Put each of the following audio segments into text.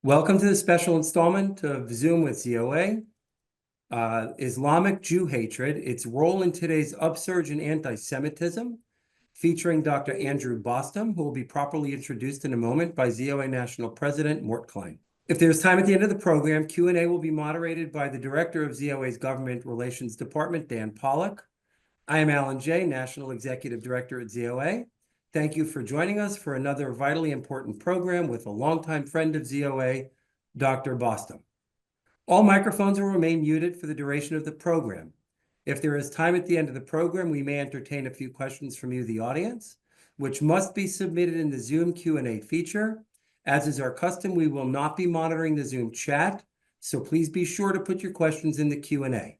Welcome to the special installment of Zoom with ZOA, Islamic Jew Hatred, its role in today's upsurge in anti-Semitism, featuring Dr. Andrew Bostom, who will be properly introduced in a moment by ZOA National President Mort Klein. If there's time at the end of the program, Q&A will be moderated by the Director of ZOA's Government Relations Department, Dan Pollock. I am Alan Jay, National Executive Director at ZOA. Thank you for joining us for another vitally important program with a longtime friend of ZOA, Dr. Bostom. All microphones will remain muted for the duration of the program. If there is time at the end of the program, we may entertain a few questions from you, the audience, which must be submitted in the Zoom Q&A feature. As is our custom, we will not be monitoring the Zoom chat, so please be sure to put your questions in the Q&A.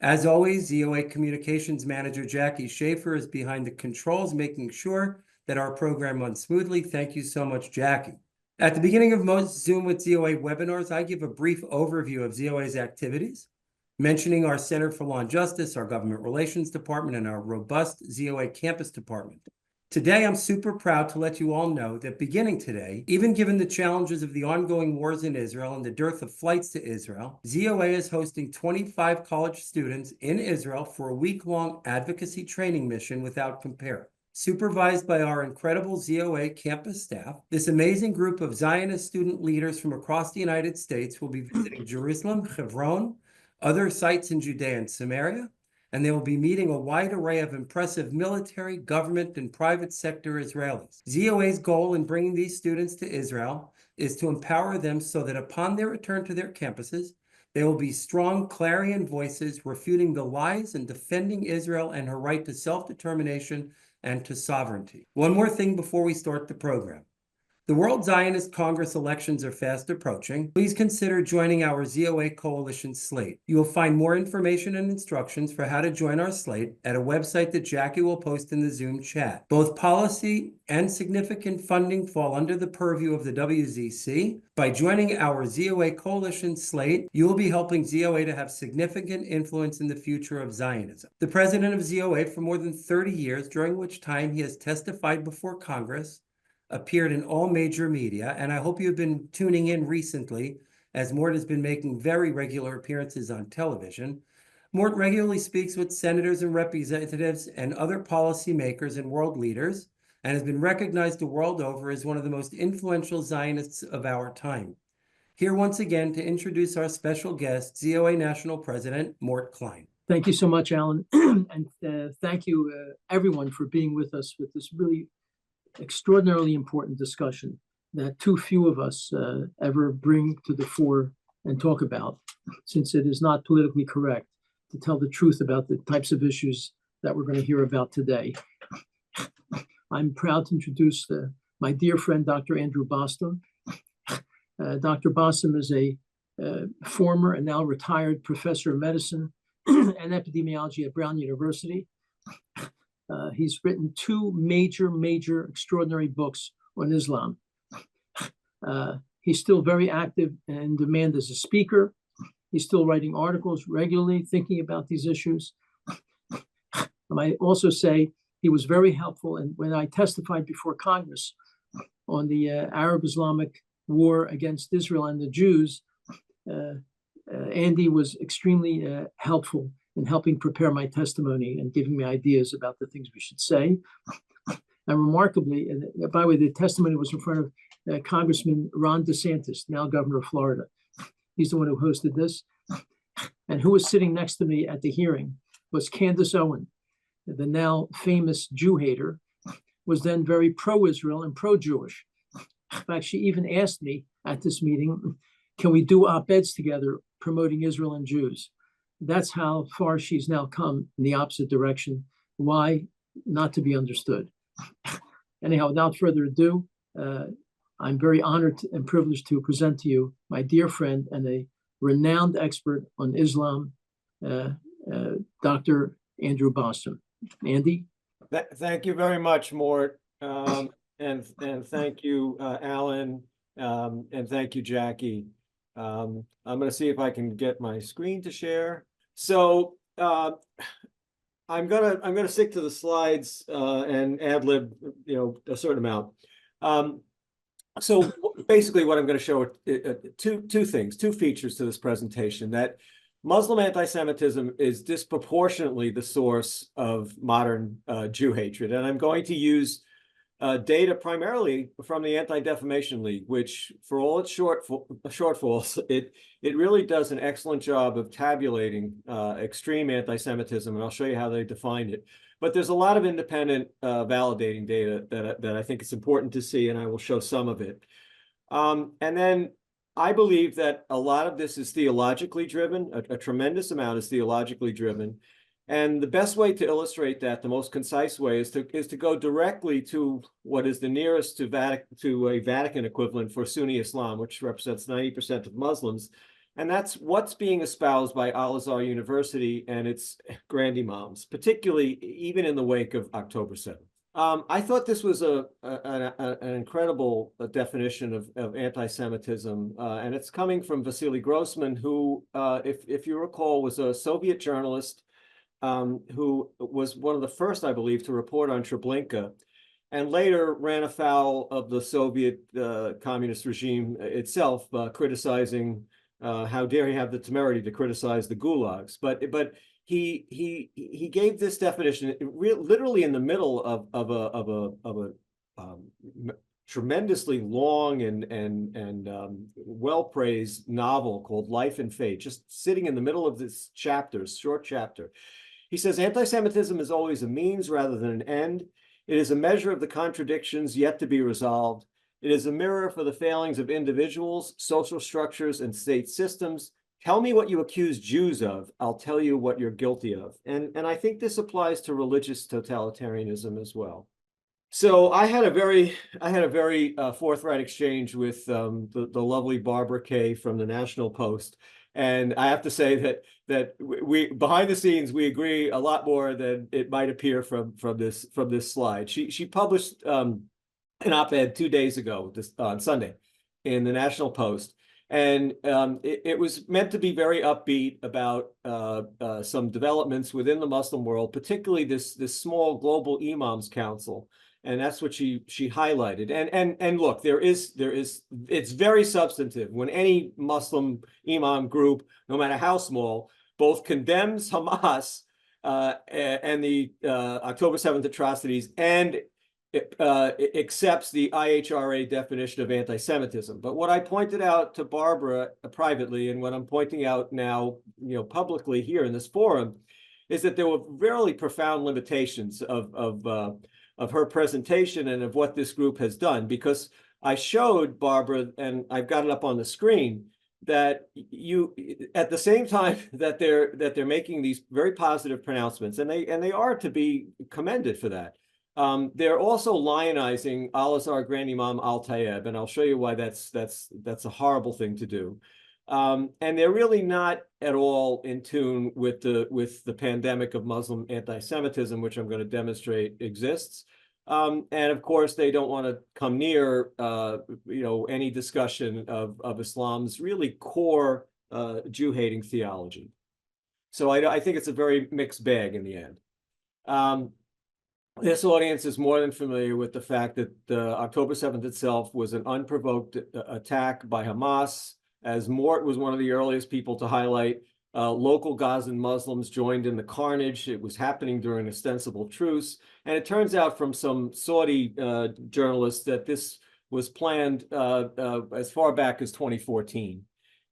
As always, ZOA Communications Manager Jackie Schaefer is behind the controls, making sure that our program runs smoothly. Thank you so much, Jackie. At the beginning of most Zoom with ZOA webinars, I give a brief overview of ZOA's activities, mentioning our Center for Law and Justice, our Government Relations Department, and our robust ZOA Campus Department. Today, I'm super proud to let you all know that beginning today, even given the challenges of the ongoing wars in Israel and the dearth of flights to Israel, ZOA is hosting 25 college students in Israel for a week-long advocacy training mission without compare. Supervised by our incredible ZOA campus staff, this amazing group of Zionist student leaders from across the United States will be visiting Jerusalem, Hebron, other sites in Judea and Samaria, and they will be meeting a wide array of impressive military, government, and private sector Israelis. ZOA's goal in bringing these students to Israel is to empower them so that upon their return to their campuses, they will be strong clarion voices refuting the lies and defending Israel and her right to self-determination and to sovereignty. One more thing before we start the program. The World Zionist Congress elections are fast approaching. Please consider joining our ZOA Coalition slate. You will find more information and instructions for how to join our slate at a website that Jackie will post in the Zoom chat. Both policy and significant funding fall under the purview of the WZC. By joining our ZOA Coalition slate, you will be helping ZOA to have significant influence in the future of Zionism. The president of ZOA for more than 30 years, during which time he has testified before Congress, appeared in all major media, and I hope you've been tuning in recently, as Mort has been making very regular appearances on television. Mort regularly speaks with senators and representatives and other policymakers and world leaders, and has been recognized the world over as one of the most influential Zionists of our time. Here once again to introduce our special guest, ZOA National President Mort Klein. Thank you so much, Alan, and thank you everyone for being with us with this really extraordinarily important discussion that too few of us ever bring to the fore and talk about, since it is not politically correct to tell the truth about the types of issues that we're going to hear about today. I'm proud to introduce my dear friend, Dr. Andrew Bostom. Dr. Bostom is a former and now retired professor of medicine and epidemiology at Brown University. He's written two major, extraordinary books on Islam. He's still very active and in demand as a speaker. He's still writing articles regularly, thinking about these issues. I might also say he was very helpful, and when I testified before Congress on the Arab-Islamic war against Israel and the Jews, Andy was extremely helpful in helping prepare my testimony and giving me ideas about the things we should say. And remarkably, and by the way, the testimony was in front of Congressman Ron DeSantis, now governor of Florida. He's the one who hosted this. And who was sitting next to me at the hearing was Candace Owen, the now famous Jew hater, was then very pro-Israel and pro-Jewish. In fact, she even asked me at this meeting, can we do op-eds together promoting Israel and Jews? That's how far she's now come in the opposite direction. Why? Not to be understood. Anyhow, without further ado, I'm very honored and privileged to present to you my dear friend and a renowned expert on Islam, Dr. Andrew Bostom. Andy? Thank you very much, Mort. And thank you, Alan, and thank you, Jackie. I'm going to see if I can get my screen to share. So I'm gonna stick to the slides and ad lib, a certain amount. So basically what I'm going to show two things, two features to this presentation: that Muslim anti-Semitism is disproportionately the source of modern Jew hatred. And I'm going to use data primarily from the Anti-Defamation League, which, for all its shortfalls, it really does an excellent job of tabulating extreme anti-Semitism, and I'll show you how they defined it. But there's a lot of independent validating data that I think it's important to see, and I will show some of it. And then I believe that a lot of this is theologically driven. A tremendous amount is theologically driven. And the best way to illustrate that, the most concise way, is to go directly to what is the nearest to a Vatican equivalent for Sunni Islam, which represents 90% of Muslims. And that's what's being espoused by Al-Azhar University and its Grand Imams, particularly even in the wake of October 7th. I thought this was an incredible definition of anti-Semitism, and it's coming from Vasily Grossman, who, if you recall, was a Soviet journalist who was one of the first, I believe, to report on Treblinka, and later ran afoul of the Soviet communist regime itself, criticizing, how dare he have the temerity to criticize the gulags. But he gave this definition literally in the middle of a tremendously long and well-praised novel called Life and Fate, just sitting in the middle of this short chapter. He says, anti-Semitism is always a means rather than an end. It is a measure of the contradictions yet to be resolved. It is a mirror for the failings of individuals, social structures, and state systems. Tell me what you accuse Jews of. I'll tell you what you're guilty of. And I think this applies to religious totalitarianism as well. So I had a very forthright exchange with the lovely Barbara Kay from the National Post. And I have to say that we behind the scenes, we agree a lot more than it might appear from this slide. She published an op-ed 2 days ago, on Sunday, in the National Post. And it was meant to be very upbeat about some developments within the Muslim world, particularly this small global imams council. And that's what she highlighted. And look, it's very substantive when any Muslim imam group, no matter how small, both condemns Hamas and the October 7th atrocities and accepts the IHRA definition of anti-Semitism. But what I pointed out to Barbara privately, and what I'm pointing out now, publicly here in this forum, is that there were very profound limitations of her presentation and of what this group has done, because I showed Barbara, and I've got it up on the screen, that at the same time that they're making these very positive pronouncements, and they are to be commended for that, they're also lionizing Al-Azhar Grand Imam Al-Tayeb, and I'll show you why that's a horrible thing to do. And they're really not at all in tune with the pandemic of Muslim anti-Semitism, which I'm going to demonstrate exists. And of course, they don't want to come near, any discussion of Islam's really core Jew-hating theology. So I think it's a very mixed bag in the end. This audience is more than familiar with the fact that October 7th itself was an unprovoked attack by Hamas. As Mort was one of the earliest people to highlight, local Gazan Muslims joined in the carnage. It was happening during an ostensible truce. And it turns out from some Saudi journalists that this was planned as far back as 2014.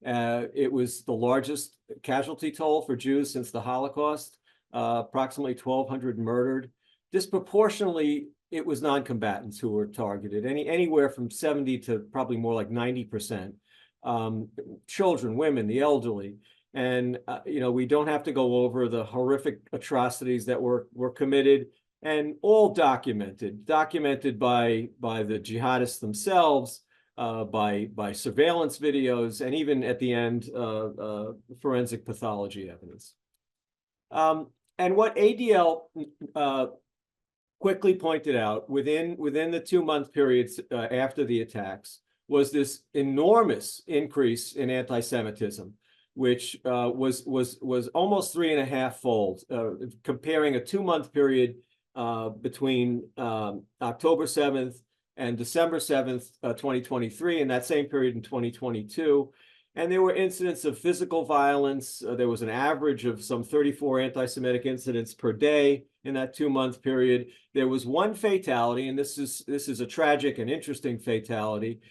It was the largest casualty toll for Jews since the Holocaust, approximately 1,200 murdered. Disproportionately, it was non-combatants who were targeted, anywhere from 70 to probably more like 90%. Children, women, the elderly. And, we don't have to go over the horrific atrocities that were committed, and all documented by the jihadists themselves, by surveillance videos, and even at the end, forensic pathology evidence. And what ADL quickly pointed out within the 2-month periods after the attacks was this enormous increase in anti-Semitism, which was almost 3.5-fold, comparing a 2-month period between October 7th and December 7th, 2023, and that same period in 2022. And there were incidents of physical violence. There was an average of some 34 anti-Semitic incidents per day in that 2-month period. There was one fatality, and this is a tragic and interesting fatality.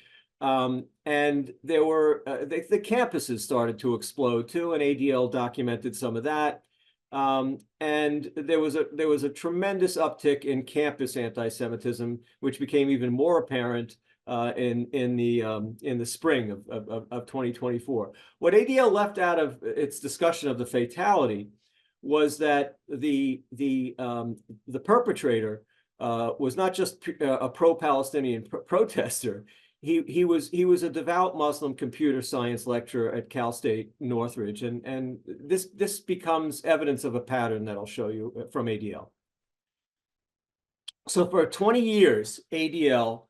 And there were the campuses started to explode too, and ADL documented some of that. And there was a tremendous uptick in campus anti-Semitism, which became even more apparent in the spring of 2024. What ADL left out of its discussion of the fatality was that the perpetrator was not just a pro-Palestinian protester. He was a devout Muslim computer science lecturer at Cal State Northridge, and this becomes evidence of a pattern that I'll show you from ADL. So for 20 years, ADL,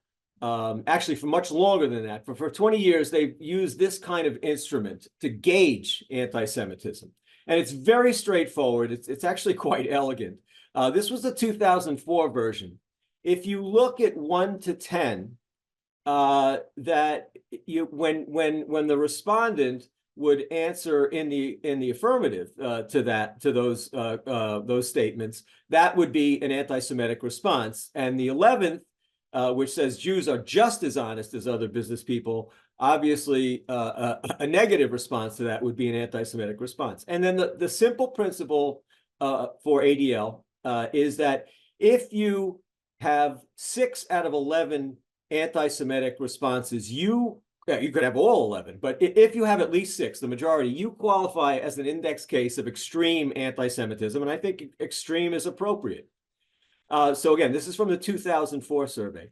actually for much longer than that, for 20 years, they've used this kind of instrument to gauge anti-Semitism. And it's very straightforward. It's actually quite elegant. This was the 2004 version. If you look at 1 to 10, that when the respondent would answer in the affirmative to those statements, that would be an anti-Semitic response. And the 11th, which says Jews are just as honest as other business people, obviously a negative response to that would be an anti-Semitic response. And then the simple principle for ADL is that if you have 6 out of 11 anti-Semitic responses, you could have all 11, but if you have at least 6, the majority, you qualify as an index case of extreme anti-Semitism, and I think extreme is appropriate. So again, this is from the 2004 survey.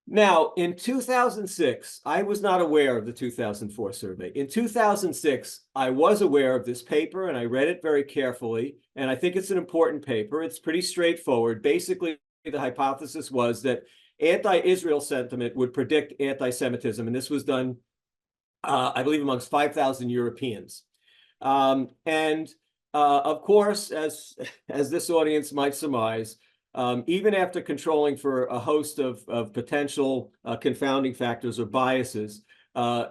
Now, in 2006, I was not aware of the 2004 survey. In 2006, I was aware of this paper, and I read it very carefully, and I think it's an important paper. It's pretty straightforward. Basically, the hypothesis was that anti-Israel sentiment would predict anti-Semitism, and this was done, I believe, amongst 5,000 Europeans. And of course, as this audience might surmise, even after controlling for a host of potential confounding factors or biases,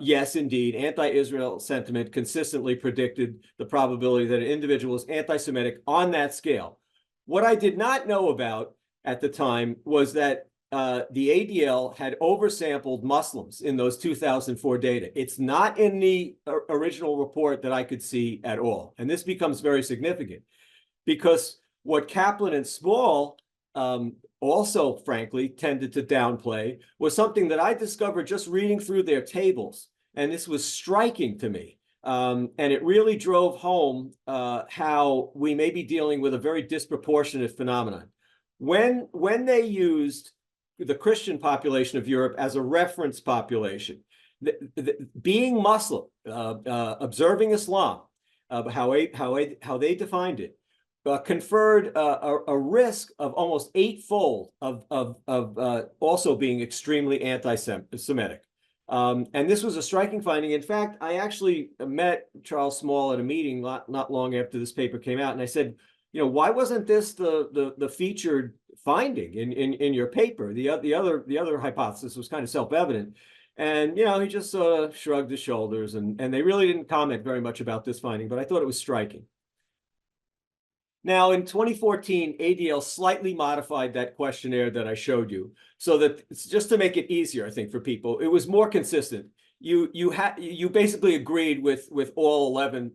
yes, indeed, anti-Israel sentiment consistently predicted the probability that an individual is anti-Semitic on that scale. What I did not know about at the time was that the ADL had oversampled Muslims in those 2004 data. It's not in the original report that I could see at all. And this becomes very significant because what Kaplan and Small also, frankly, tended to downplay was something that I discovered just reading through their tables. And this was striking to me. And it really drove home how we may be dealing with a very disproportionate phenomenon. When they used the Christian population of Europe as a reference population, being Muslim, observing Islam, how they defined it, conferred a risk of almost 8-fold of also being extremely anti-Semitic. And this was a striking finding. In fact, I actually met Charles Small at a meeting not long after this paper came out, and I said, why wasn't this the featured finding in your paper? The other hypothesis was kind of self-evident, and he just shrugged his shoulders, and they really didn't comment very much about this finding, but I thought it was striking. Now, in 2014, ADL slightly modified that questionnaire that I showed you, so that it's just to make it easier, I think, for people. It was more consistent. You basically agreed with all 11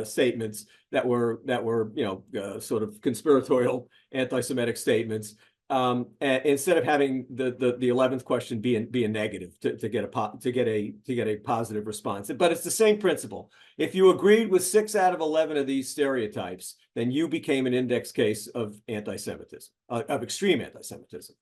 statements that were sort of conspiratorial anti-Semitic statements. And instead of having the 11th question be a negative to get a positive response. But it's the same principle. If you agreed with 6 out of 11 of these stereotypes, then you became an index case of anti-Semitism, of extreme anti-Semitism.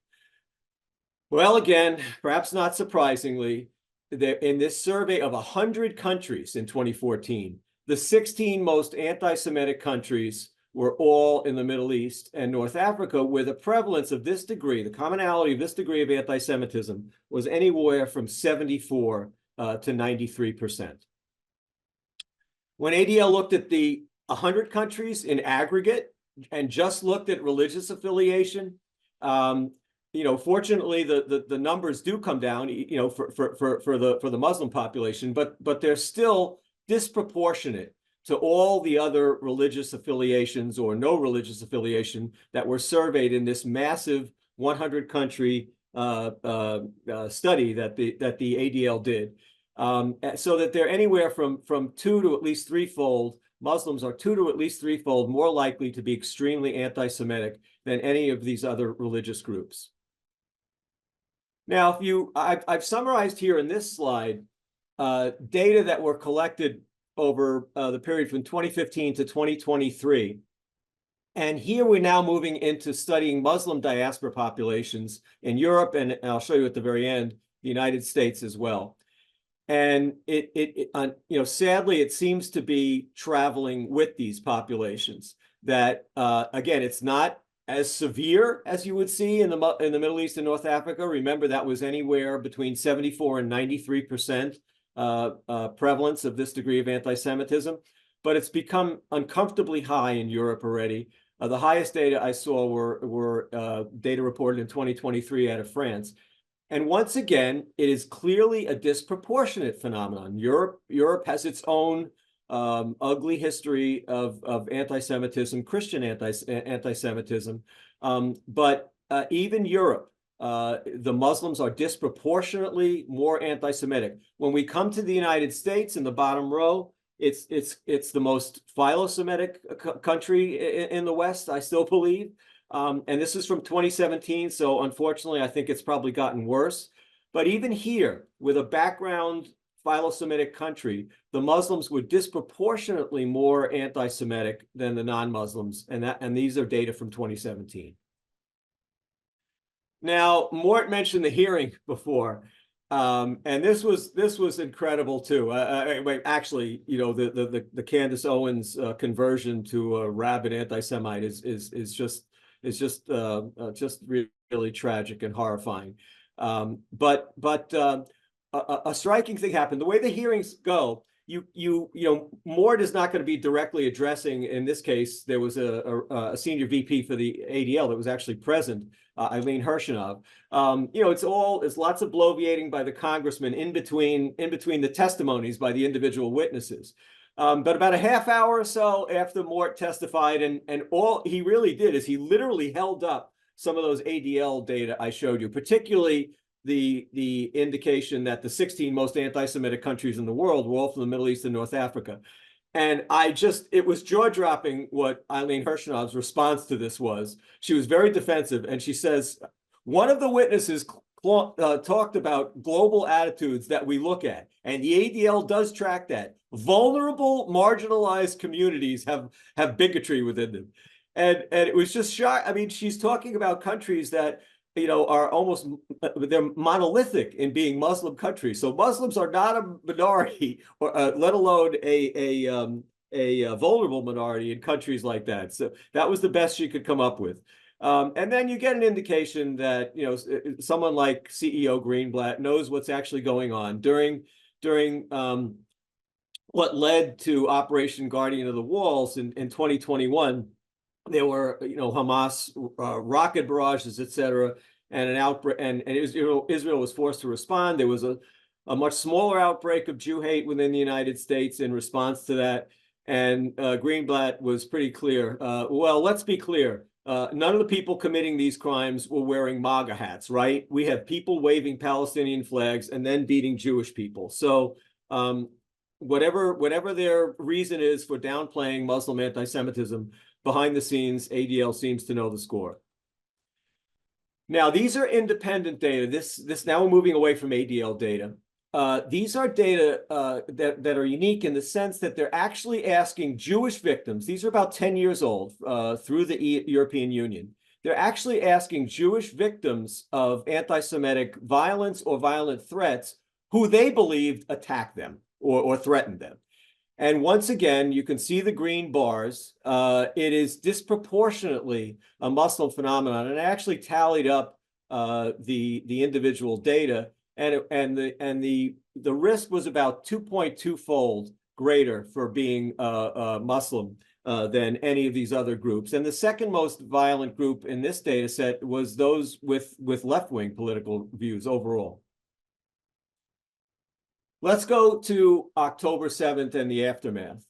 Well, again, perhaps not surprisingly, in this survey of 100 countries in 2014, the 16 most anti-Semitic countries were all in the Middle East and North Africa, where the prevalence of this degree, the commonality of this degree of anti-Semitism, was anywhere from 74 to 93%. When ADL looked at the 100 countries in aggregate and just looked at religious affiliation, fortunately, the numbers do come down, for the Muslim population, but they're still disproportionate to all the other religious affiliations or no religious affiliation that were surveyed in this massive 100-country study that the ADL did. So that they're anywhere from 2 to at least 3-fold. Muslims are 2 to at least 3-fold more likely to be extremely anti-Semitic than any of these other religious groups. Now, I've summarized here in this slide data that were collected over the period from 2015 to 2023. And here we're now moving into studying Muslim diaspora populations in Europe, and I'll show you at the very end, the United States as well. And sadly, it seems to be traveling with these populations. That again, it's not as severe as you would see in the Middle East and North Africa. Remember, that was anywhere between 74 and 93% prevalence of this degree of anti-Semitism. But it's become uncomfortably high in Europe already. The highest data I saw were data reported in 2023 out of France. And once again, it is clearly a disproportionate phenomenon. Europe has its own ugly history of anti-Semitism, Christian anti-Semitism. But even Europe, the Muslims are disproportionately more anti-Semitic. When we come to the United States, in the bottom row, it's the most philo-Semitic country in the West, I still believe. And this is from 2017, so unfortunately, I think it's probably gotten worse. But even here, with a background philo-Semitic country, the Muslims were disproportionately more anti-Semitic than the non-Muslims, and these are data from 2017. Now, Mort mentioned the hearing before, and this was incredible too. Actually, the Candace Owens conversion to a rabid anti-Semite is just really tragic and horrifying. But a striking thing happened. The way the hearings go, Mort is not going to be directly addressing. In this case, there was a senior VP for the ADL that was actually present, Eileen Hershenov. It's lots of bloviating by the congressman in between the testimonies by the individual witnesses. But about a half hour or so after Mort testified, and all he really did is he literally held up some of those ADL data I showed you, particularly the indication that the 16 most anti-Semitic countries in the world were all from the Middle East and North Africa. And it was jaw-dropping what Eileen Hershenov's response to this was. She was very defensive, and she says, one of the witnesses talked about global attitudes that we look at, and the ADL does track that. Vulnerable, marginalized communities have bigotry within them. And it was just shock. I mean, she's talking about countries that are almost, they're monolithic in being Muslim countries. So Muslims are not a minority, or let alone a vulnerable minority in countries like that. So that was the best she could come up with. And then you get an indication that someone like CEO Greenblatt knows what's actually going on during what led to Operation Guardian of the Walls in 2021. There were, Hamas rocket barrages, etc., and an outbreak, and Israel was forced to respond. There was a much smaller outbreak of Jew hate within the United States in response to that. And Greenblatt was pretty clear. Well, let's be clear. None of the people committing these crimes were wearing MAGA hats, right? We have people waving Palestinian flags and then beating Jewish people. So whatever their reason is for downplaying Muslim anti-Semitism, behind the scenes, ADL seems to know the score. Now, these are independent data. This now we're moving away from ADL data. These are data that are unique in the sense that they're actually asking Jewish victims. These are about 10 years old through the European Union. They're actually asking Jewish victims of anti-Semitic violence or violent threats who they believed attacked them or threatened them. And once again, you can see the green bars. It is disproportionately a Muslim phenomenon, and I actually tallied up the individual data, and the risk was about 2.2-fold greater for being Muslim than any of these other groups. And the second most violent group in this data set was those with left-wing political views overall. Let's go to October 7th and the aftermath.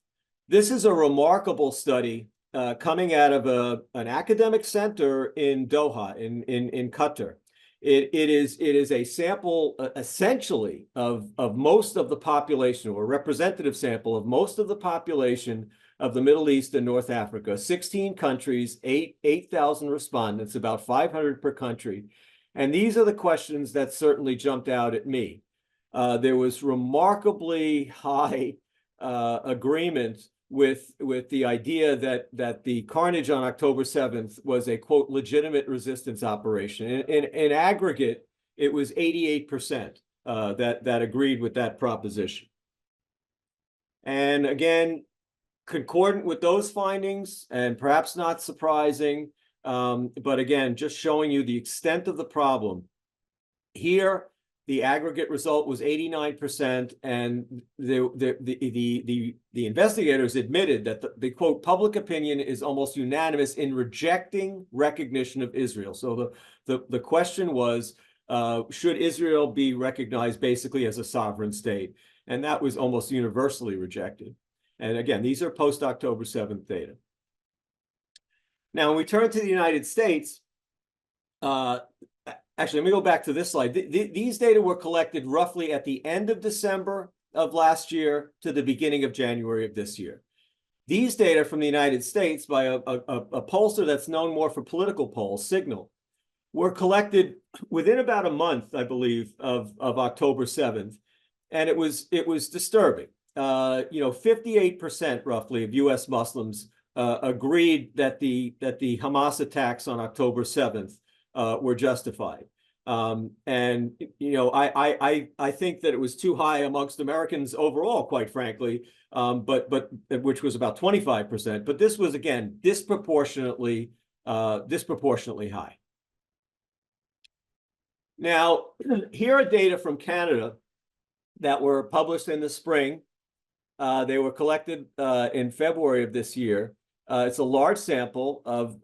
This is a remarkable study coming out of an academic center in Doha, in Qatar. It is a sample essentially of most of the population, or a representative sample of most of the population of the Middle East and North Africa. 16 countries, 8,000 respondents, about 500 per country. And these are the questions that certainly jumped out at me. There was remarkably high agreement with the idea that the carnage on October 7th was a, quote, legitimate resistance operation. In aggregate, it was 88% that agreed with that proposition. And again, concordant with those findings, and perhaps not surprising, but again, just showing you the extent of the problem. Here, the aggregate result was 89%, and the investigators admitted that the quote, public opinion is almost unanimous in rejecting recognition of Israel. So the question was, should Israel be recognized basically as a sovereign state? And that was almost universally rejected. And again, these are post-October 7th data. Now, when we turn to the United States, actually, let me go back to this slide. These data were collected roughly at the end of December of last year to the beginning of January of this year. These data from the United States by a pollster that's known more for political polls, Signal, were collected within about a month, I believe, of October 7th. And it was disturbing. 58% roughly of US Muslims agreed that the Hamas attacks on October 7th were justified. And I think that it was too high amongst Americans overall, quite frankly, but which was about 25%. But this was, again, disproportionately high. Now, here are data from Canada that were published in the spring. They were collected in February of this year. It's a large sample of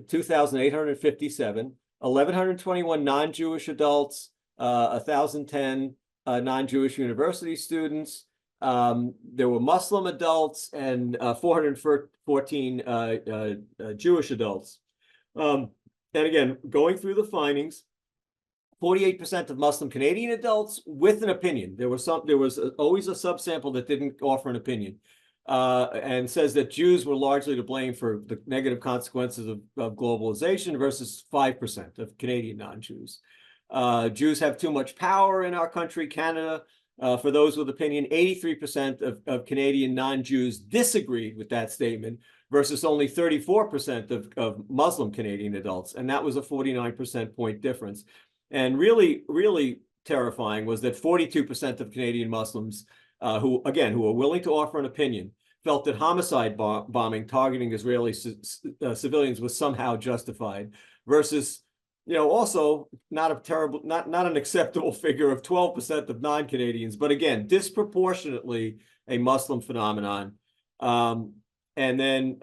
2,857, 1,121 non-Jewish adults, 1,010 non-Jewish university students. There were Muslim adults and 414 Jewish adults. And again, going through the findings, 48% of Muslim Canadian adults with an opinion. There was always a subsample that didn't offer an opinion, and says that Jews were largely to blame for the negative consequences of globalization versus 5% of Canadian non-Jews. Jews have too much power in our country, Canada. For those with opinion, 83% of Canadian non-Jews disagreed with that statement versus only 34% of Muslim Canadian adults. And that was a 49% point difference. And really, really terrifying was that 42% of Canadian Muslims who are willing to offer an opinion felt that homicide bombing targeting Israeli civilians was somehow justified, versus, also not an acceptable figure of 12% of non-Canadians, but again, disproportionately a Muslim phenomenon. And then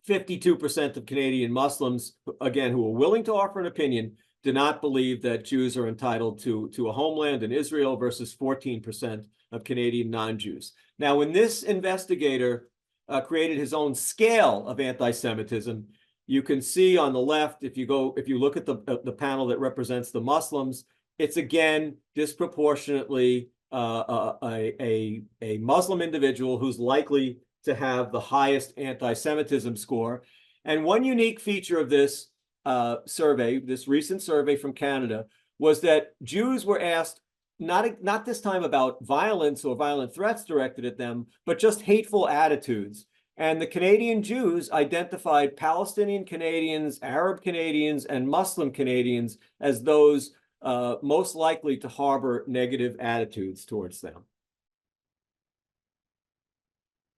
52% of Canadian Muslims, again, who are willing to offer an opinion, do not believe that Jews are entitled to a homeland in Israel versus 14% of Canadian non-Jews. Now, when this investigator created his own scale of anti-Semitism, you can see on the left, if you look at the panel that represents the Muslims, it's again disproportionately a Muslim individual who's likely to have the highest anti-Semitism score. And one unique feature of this survey, this recent survey from Canada, was that Jews were asked not this time about violence or violent threats directed at them, but just hateful attitudes. And the Canadian Jews identified Palestinian Canadians, Arab Canadians, and Muslim Canadians as those most likely to harbor negative attitudes towards them.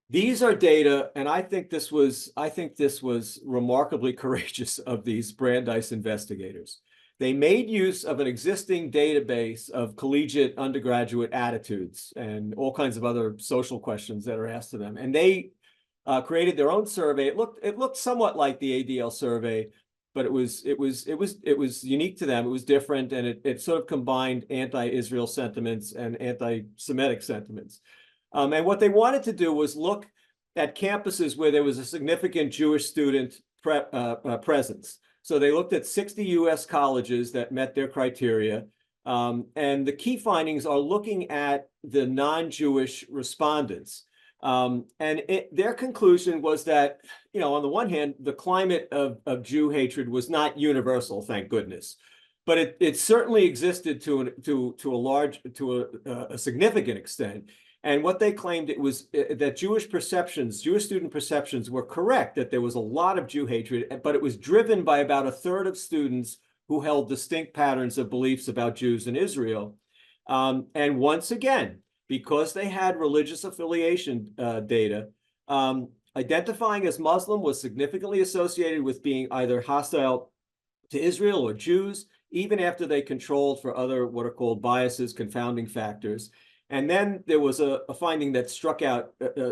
These are data, and I think this was remarkably courageous of these Brandeis investigators. They made use of an existing database of collegiate undergraduate attitudes and all kinds of other social questions that are asked to them. And they created their own survey. It looked somewhat like the ADL survey, but it was unique to them. It was different, and it sort of combined anti-Israel sentiments and anti-Semitic sentiments. And what they wanted to do was look at campuses where there was a significant Jewish student presence. So they looked at 60 U.S. colleges that met their criteria. And the key findings are looking at the non-Jewish respondents. Their conclusion was that, on the one hand, the climate of Jew hatred was not universal, thank goodness, but it certainly existed to a significant extent. And what they claimed it was that Jewish student perceptions were correct, that there was a lot of Jew hatred, but it was driven by about a third of students who held distinct patterns of beliefs about Jews in Israel. And once again, because they had religious affiliation data, identifying as Muslim was significantly associated with being either hostile to Israel or Jews, even after they controlled for other what are called biases, confounding factors. And then there was a finding that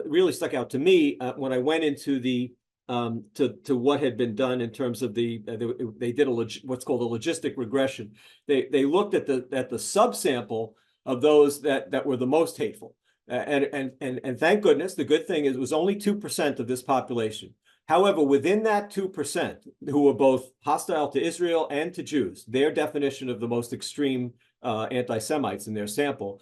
really stuck out to me when I went into the to what had been done in terms of they did what's called a logistic regression. They looked at the subsample of those that were the most hateful, and thank goodness, the good thing is it was only 2% of this population. However, within that 2%, who were both hostile to Israel and to Jews, their definition of the most extreme anti-Semites in their sample,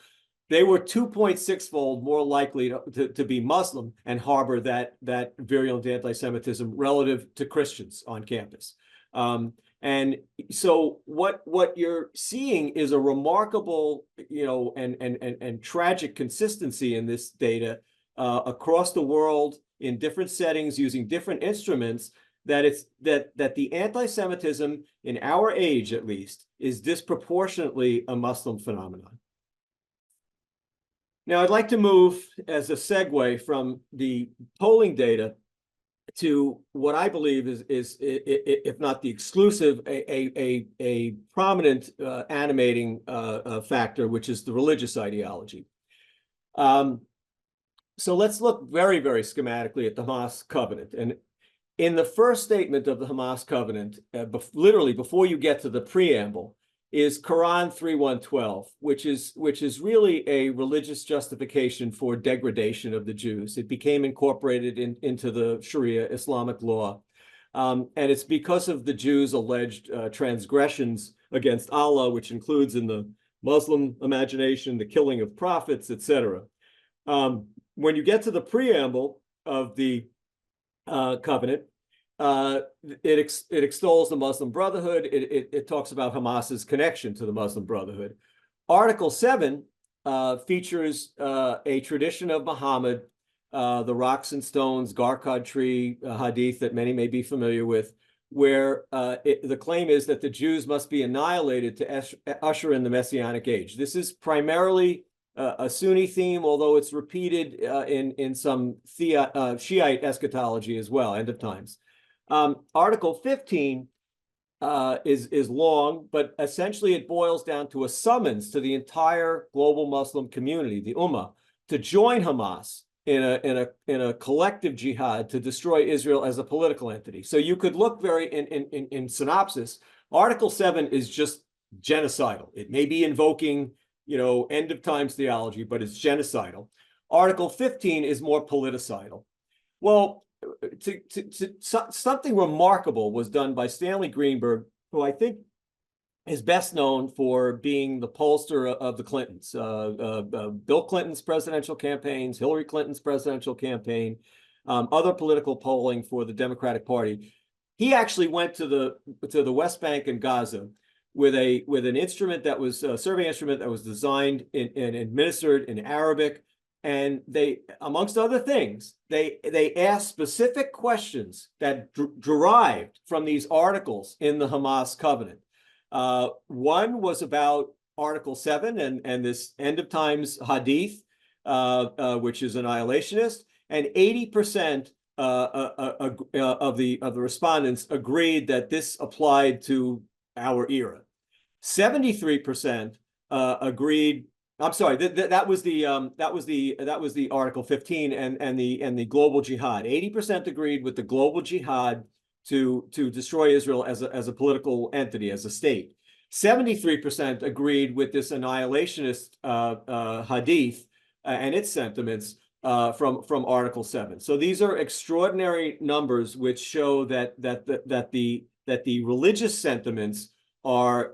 they were 2.6-fold more likely to be Muslim and harbor that virulent anti-Semitism relative to Christians on campus. And so what you're seeing is a remarkable, and tragic consistency in this data across the world in different settings using different instruments, that the anti-Semitism in our age, at least, is disproportionately a Muslim phenomenon. Now, I'd like to move as a segue from the polling data to what I believe is if not the exclusive, a prominent animating factor, which is the religious ideology. So let's look very, very schematically at the Hamas covenant. And in the first statement of the Hamas covenant, literally before you get to the preamble, is Quran 3:112, which is really a religious justification for degradation of the Jews. It became incorporated into the Sharia Islamic law. And it's because of the Jews' alleged transgressions against Allah, which includes in the Muslim imagination, the killing of prophets, etc. When you get to the preamble of the covenant, it extols the Muslim Brotherhood. It talks about Hamas's connection to the Muslim Brotherhood. Article 7 features a tradition of Muhammad, the rocks and stones, Garkad tree hadith that many may be familiar with, where the claim is that the Jews must be annihilated to usher in the Messianic age. This is primarily a Sunni theme, although it's repeated in some Shiite eschatology as well, end of times. Article 15 is long, but essentially it boils down to a summons to the entire global Muslim community, the Ummah, to join Hamas in a collective jihad to destroy Israel as a political entity. So you could look in synopsis. Article 7 is just genocidal. It may be invoking, end of times theology, but it's genocidal. Article 15 is more politicized. Well, something remarkable was done by Stanley Greenberg, who I think is best known for being the pollster of the Clintons, Bill Clinton's presidential campaigns, Hillary Clinton's presidential campaign, other political polling for the Democratic Party. He actually went to the West Bank and Gaza with an instrument that was a survey instrument that was designed and administered in Arabic. And they, amongst other things, they asked specific questions that derived from these articles in the Hamas covenant. One was about Article 7 and this end of times hadith, which is annihilationist, and 80% of the respondents agreed that this applied to our era. 73% agreed I'm sorry, that was the Article 15 and the global jihad. 80% agreed with the global jihad to destroy Israel as a political entity, as a state. 73% agreed with this annihilationist hadith and its sentiments from Article 7. So these are extraordinary numbers which show that the religious sentiments are,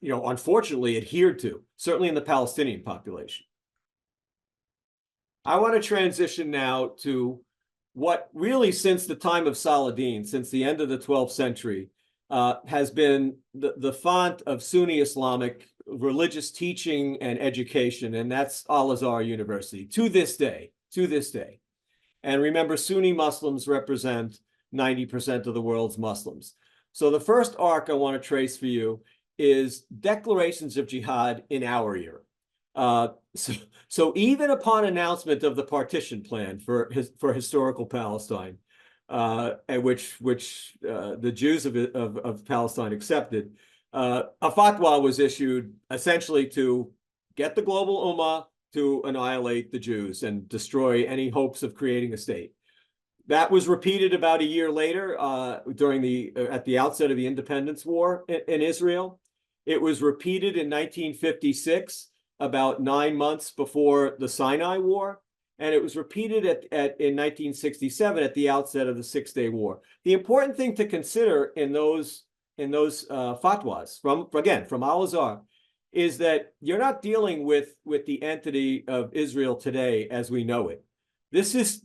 unfortunately adhered to, certainly in the Palestinian population. I want to transition now to what really, since the time of Saladin, since the end of the 12th century, has been the font of Sunni Islamic religious teaching and education, and that's Al-Azhar University, to this day. And remember, Sunni Muslims represent 90% of the world's Muslims. So the first arc I want to trace for you is declarations of jihad in our year. So even upon announcement of the partition plan for historical Palestine, which the Jews of Palestine accepted, a fatwa was issued essentially to get the global ummah to annihilate the Jews and destroy any hopes of creating a state. That was repeated about a year later at the outset of the Independence War in Israel. It was repeated in 1956, about 9 months before the Sinai War, and it was repeated in 1967 at the outset of the Six-Day War. The important thing to consider in those fatwas from Al-Azhar is that you're not dealing with the entity of Israel today as we know it. This is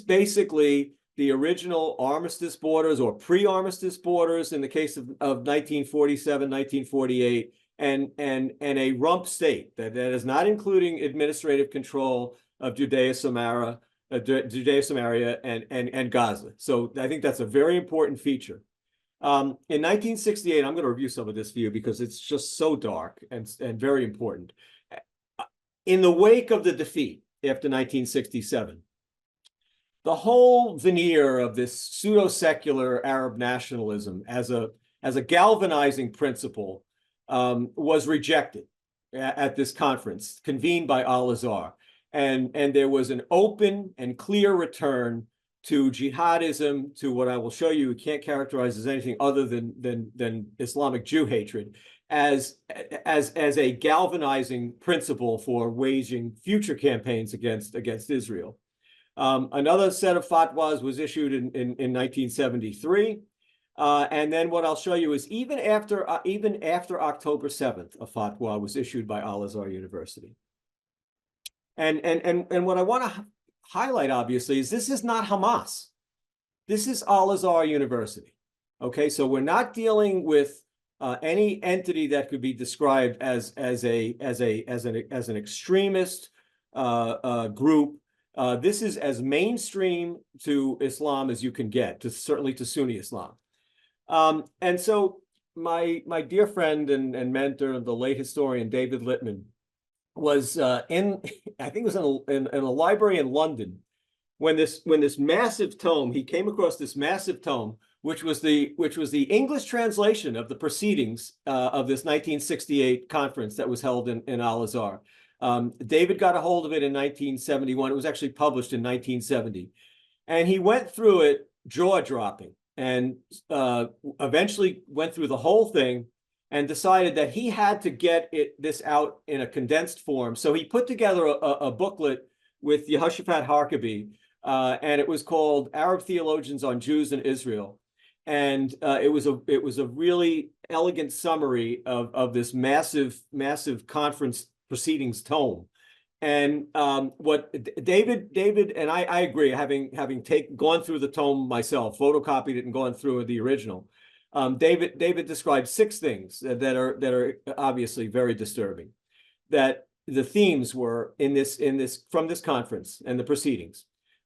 basically the original armistice borders or pre-armistice borders in the case of 1947, 1948, and a rump state that is not including administrative control of Judea Samaria and Gaza. So I think that's a very important feature. In 1968, I'm going to review some of this for you because it's just so dark and very important. In the wake of the defeat after 1967, the whole veneer of this pseudo-secular Arab nationalism as a galvanizing principle was rejected at this conference convened by Al-Azhar, and there was an open and clear return to jihadism, to what I will show you can't characterize as anything other than Islamic Jew hatred, as a galvanizing principle for waging future campaigns against Israel. Another set of fatwas was issued in 1973. And then what I'll show you is even after October 7th, a fatwa was issued by Al-Azhar University. And what I want to highlight, obviously, is this is not Hamas. This is Al-Azhar University. Okay, so we're not dealing with any entity that could be described as an extremist group. This is as mainstream to Islam as you can get, certainly to Sunni Islam. And so my dear friend and mentor, the late historian David Littman, was I think it was in a library in London when this massive tome, he came across this massive tome, which was the English translation of the proceedings of this 1968 conference that was held in Al-Azhar. David got a hold of it in 1971. It was actually published in 1970. And he went through it jaw-dropping and eventually went through the whole thing and decided that he had to get this out in a condensed form. So he put together a booklet with Yehoshaphat Harkabi, and it was called Arab Theologians on Jews and Israel. And it was a really elegant summary of this massive conference proceedings tome. And what David and I agree, having gone through the tome myself, photocopied it and gone through the original. David described 6 things that are obviously very disturbing. That the themes were from this conference and the proceedings.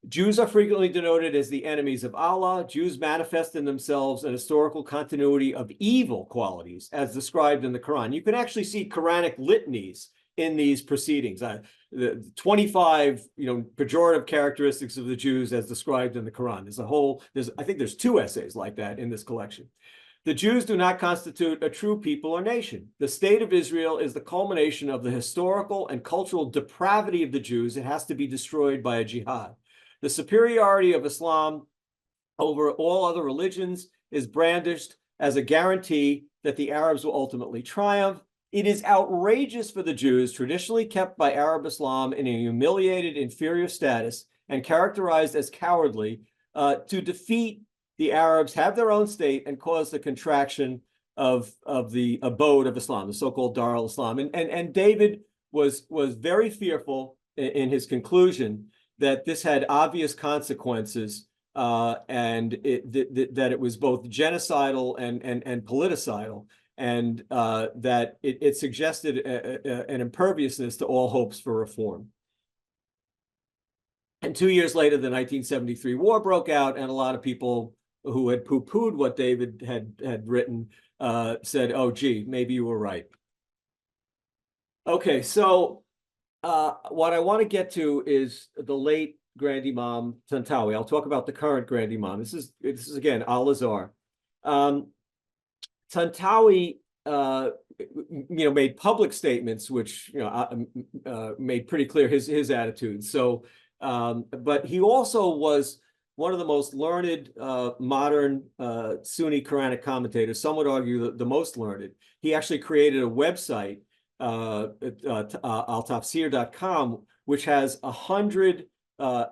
Jews are frequently denoted as the enemies of Allah. Jews manifest in themselves an historical continuity of evil qualities as described in the Quran. You can actually see Quranic litanies in these proceedings. The 25, pejorative characteristics of the Jews as described in the Quran. I think there's 2 essays like that in this collection. The Jews do not constitute a true people or nation. The state of Israel is the culmination of the historical and cultural depravity of the Jews. It has to be destroyed by a jihad. The superiority of Islam over all other religions is brandished as a guarantee that the Arabs will ultimately triumph. It is outrageous for the Jews, traditionally kept by Arab Islam in a humiliated inferior status and characterized as cowardly, to defeat the Arabs, have their own state, and cause the contraction of the abode of Islam, the so-called Dar al-Islam. And David was very fearful in his conclusion that this had obvious consequences, and that it was both genocidal and politicide, and that it suggested an imperviousness to all hopes for reform. And 2 years later, the 1973 war broke out, and a lot of people who had poo-pooed what David had written said, oh, gee, maybe you were right. Okay, so what I want to get to is the late Grand Imam Tantawi. I'll talk about the current Grand Imam. This is again, Al-Azhar. Tantawi, made public statements which made pretty clear his attitude. So, but he also was one of the most learned modern Sunni Quranic commentators. Some would argue the most learned. He actually created a website, altafsir.com, which has 100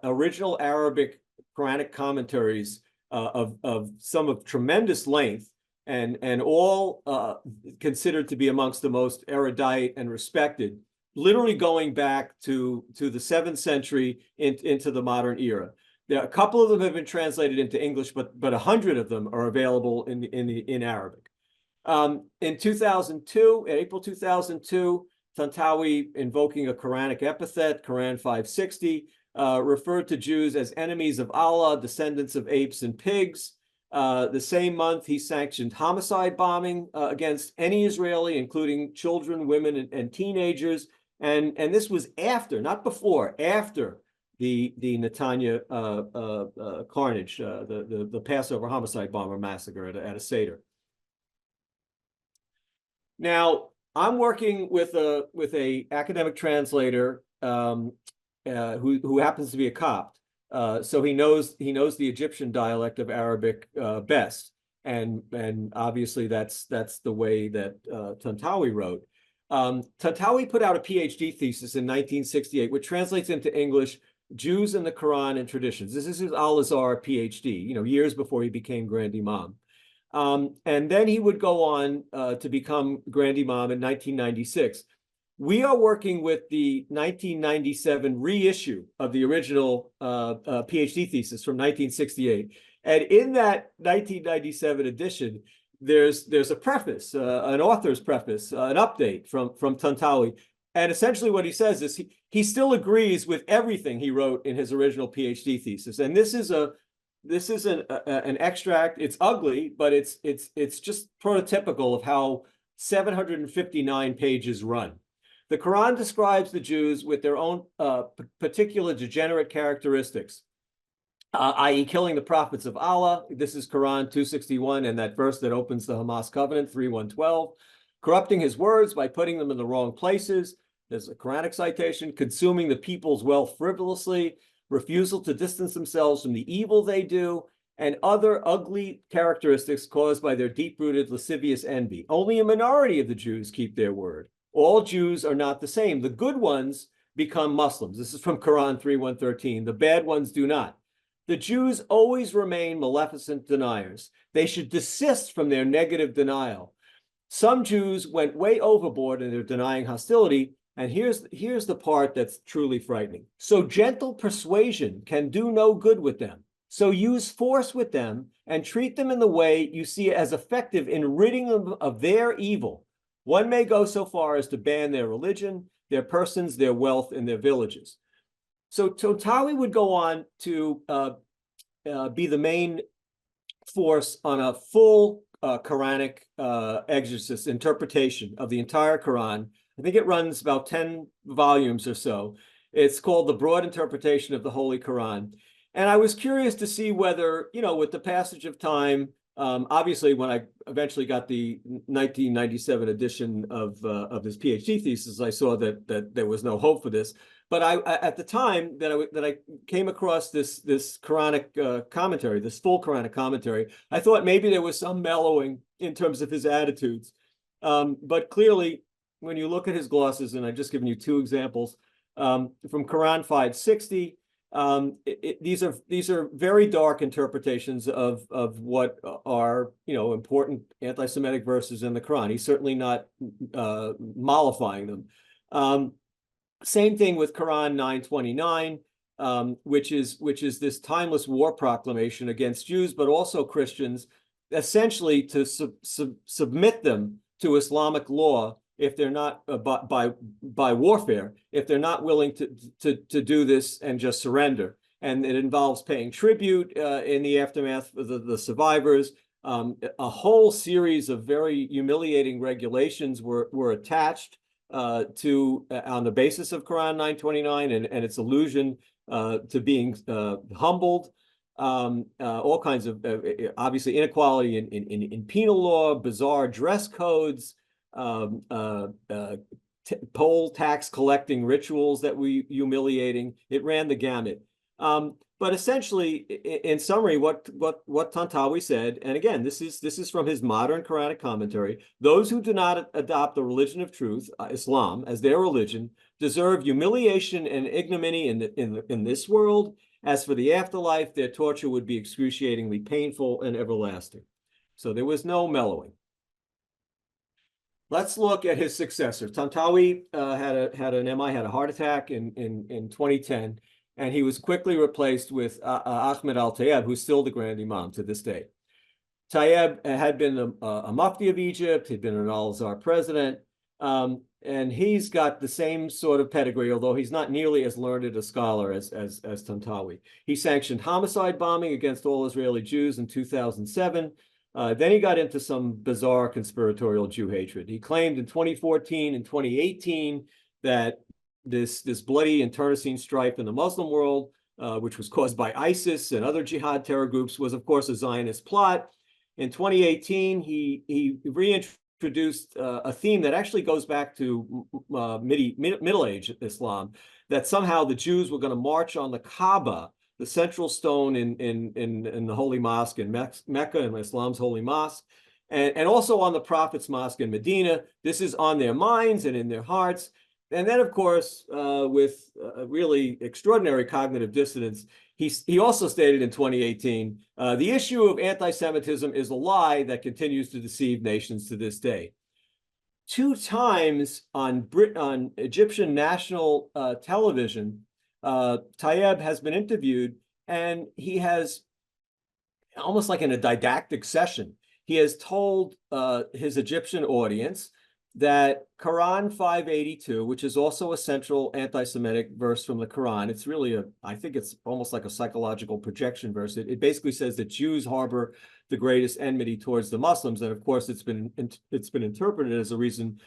original Arabic Quranic commentaries of some of tremendous length, and all considered to be amongst the most erudite and respected, literally going back to the 7th century into the modern era. There, a couple of them have been translated into English, but 100 of them are available in Arabic. In 2002, April 2002, Tantawi, invoking a Quranic epithet, Quran 560, referred to Jews as enemies of Allah, descendants of apes and pigs. The same month, he sanctioned homicide bombing against any Israeli, including children, women, and teenagers. And this was after, not before, after the Netanya carnage, the Passover homicide bomber massacre at a Seder. Now, I'm working with a academic translator who happens to be a Copt. So he knows the Egyptian dialect of Arabic best, and obviously that's the way that Tantawi wrote. Tantawi put out a PhD thesis in 1968, which translates into English, Jews and the Quran and Traditions. This is his Al-Azhar PhD, years before he became Grand Imam. And then he would go on to become Grand Imam in 1996. We are working with the 1997 reissue of the original PhD thesis from 1968. And in that 1997 edition, there's a preface, an author's preface, an update from Tantawi. And essentially what he says is he still agrees with everything he wrote in his original PhD thesis. And this is an extract. It's ugly, but it's just prototypical of how 759 pages run. The Quran describes the Jews with their own particular degenerate characteristics, i.e. killing the prophets of Allah. This is Quran 261, and that verse that opens the Hamas covenant, 3:112. Corrupting his words by putting them in the wrong places. There's a Quranic citation. Consuming the people's wealth frivolously. Refusal to distance themselves from the evil they do, and other ugly characteristics caused by their deep-rooted lascivious envy. Only a minority of the Jews keep their word. All Jews are not the same. The good ones become Muslims. This is from Quran 3:113. The bad ones do not. The Jews always remain maleficent deniers. They should desist from their negative denial. Some Jews went way overboard in their denying hostility, and here's the part that's truly frightening. So gentle persuasion can do no good with them. So use force with them and treat them in the way you see as effective in ridding them of their evil. One may go so far as to ban their religion, their persons, their wealth, and their villages. So Tantawi would go on to be the main force on a full Quranic exegesis interpretation of the entire Quran. I think it runs about 10 volumes or so. It's called The Broad Interpretation of the Holy Quran. And I was curious to see whether, with the passage of time, Obviously, when I eventually got the 1997 edition of his PhD thesis, I saw that there was no hope for this. But at the time that I came across this Quranic commentary, this full Quranic commentary, I thought maybe there was some mellowing in terms of his attitudes. But clearly, when you look at his glosses, and I've just given you two examples from Quran 560. These are very dark interpretations of what are important anti-Semitic verses in the Quran. He's certainly not mollifying them. Same thing with Quran 929, which is this timeless war proclamation against Jews, but also Christians, essentially to submit them to Islamic law if they're not by warfare, if they're not willing to do this and just surrender. And it involves paying tribute in the aftermath of the survivors. A whole series of very humiliating regulations were attached to on the basis of Quran 929 and its allusion to being humbled. All kinds of obviously inequality in penal law, bizarre dress codes, poll tax collecting rituals that were humiliating. It ran the gamut. But essentially, in summary, what Tantawi said, and again, this is from his modern Quranic commentary: those who do not adopt the religion of truth, Islam, as their religion, deserve humiliation and ignominy in this world. As for the afterlife, their torture would be excruciatingly painful and everlasting. So there was no mellowing. Let's look at his successor. Tantawi had a heart attack in 2010, and he was quickly replaced with Ahmed al-Tayeb, who's still the Grand Imam to this day. Tayeb had been a Mufti of Egypt, he'd been an Al-Azhar president, and he's got the same sort of pedigree, although he's not nearly as learned a scholar as Tantawi. He sanctioned homicide bombing against all Israeli Jews in 2007. Then he got into some bizarre conspiratorial Jew hatred. He claimed in 2014 and 2018 that this bloody internecine strife in the Muslim world, which was caused by ISIS and other jihad terror groups, was of course a Zionist plot. In 2018, he reintroduced a theme that actually goes back to Middle Age Islam, that somehow the Jews were going to march on the Kaaba, the central stone in the Holy Mosque in Mecca, and Islam's Holy Mosque, and also on the Prophet's Mosque in Medina. This is on their minds and in their hearts. And then, of course, with really extraordinary cognitive dissonance, he also stated in 2018, the issue of anti-Semitism is a lie that continues to deceive nations to this day. 2 times on Egyptian national television, Tayeb has been interviewed, and he has, almost like in a didactic session, he has told his Egyptian audience that Quran 582, which is also a central anti-Semitic verse from the Quran, it's really I think it's almost like a psychological projection verse. It basically says that Jews harbor the greatest enmity towards the Muslims, and of course it's been interpreted as a reason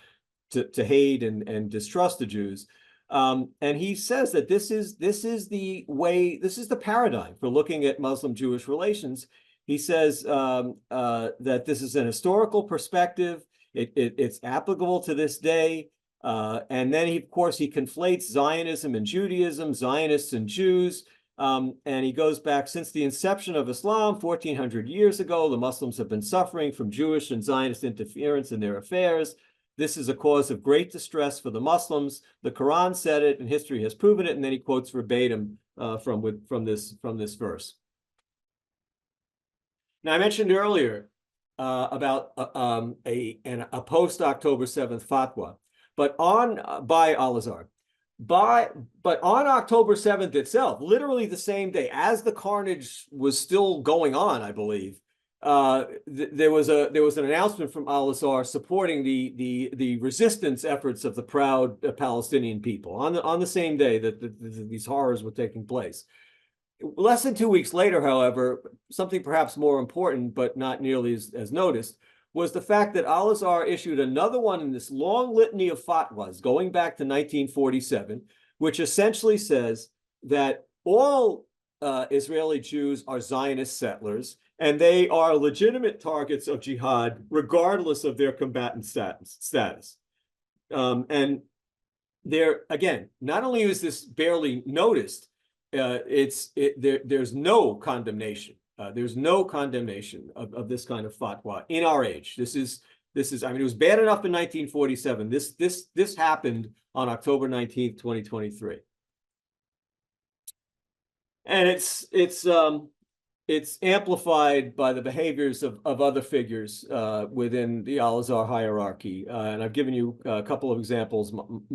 to hate and distrust the Jews. And he says that this is the paradigm for looking at Muslim-Jewish relations. He says that this is an historical perspective. It's applicable to this day. And then, of course, he conflates Zionism and Judaism, Zionists and Jews. And he goes back since the inception of Islam, 1400 years ago, the Muslims have been suffering from Jewish and Zionist interference in their affairs. This is a cause of great distress for the Muslims. The Quran said it, and history has proven it. And then he quotes verbatim from this verse. Now, I mentioned earlier about a post-October 7th fatwa, but by Al-Azhar. But on October 7th itself, literally the same day as the carnage was still going on, I believe, there was an announcement from Al-Azhar supporting the resistance efforts of the proud Palestinian people on the same day that these horrors were taking place. Less than 2 weeks later, however, something perhaps more important, but not nearly as noticed, was the fact that Al-Azhar issued another one in this long litany of fatwas going back to 1947, which essentially says that all Israeli Jews are Zionist settlers, and they are legitimate targets of jihad, regardless of their combatant status. And again, not only is this barely noticed, there's no condemnation. There's no condemnation of this kind of fatwa in our age. This is, I mean, it was bad enough in 1947. This happened on October 19th, 2023. And it's amplified by the behaviors of other figures within the Al-Azhar hierarchy. And I've given you a couple of examples.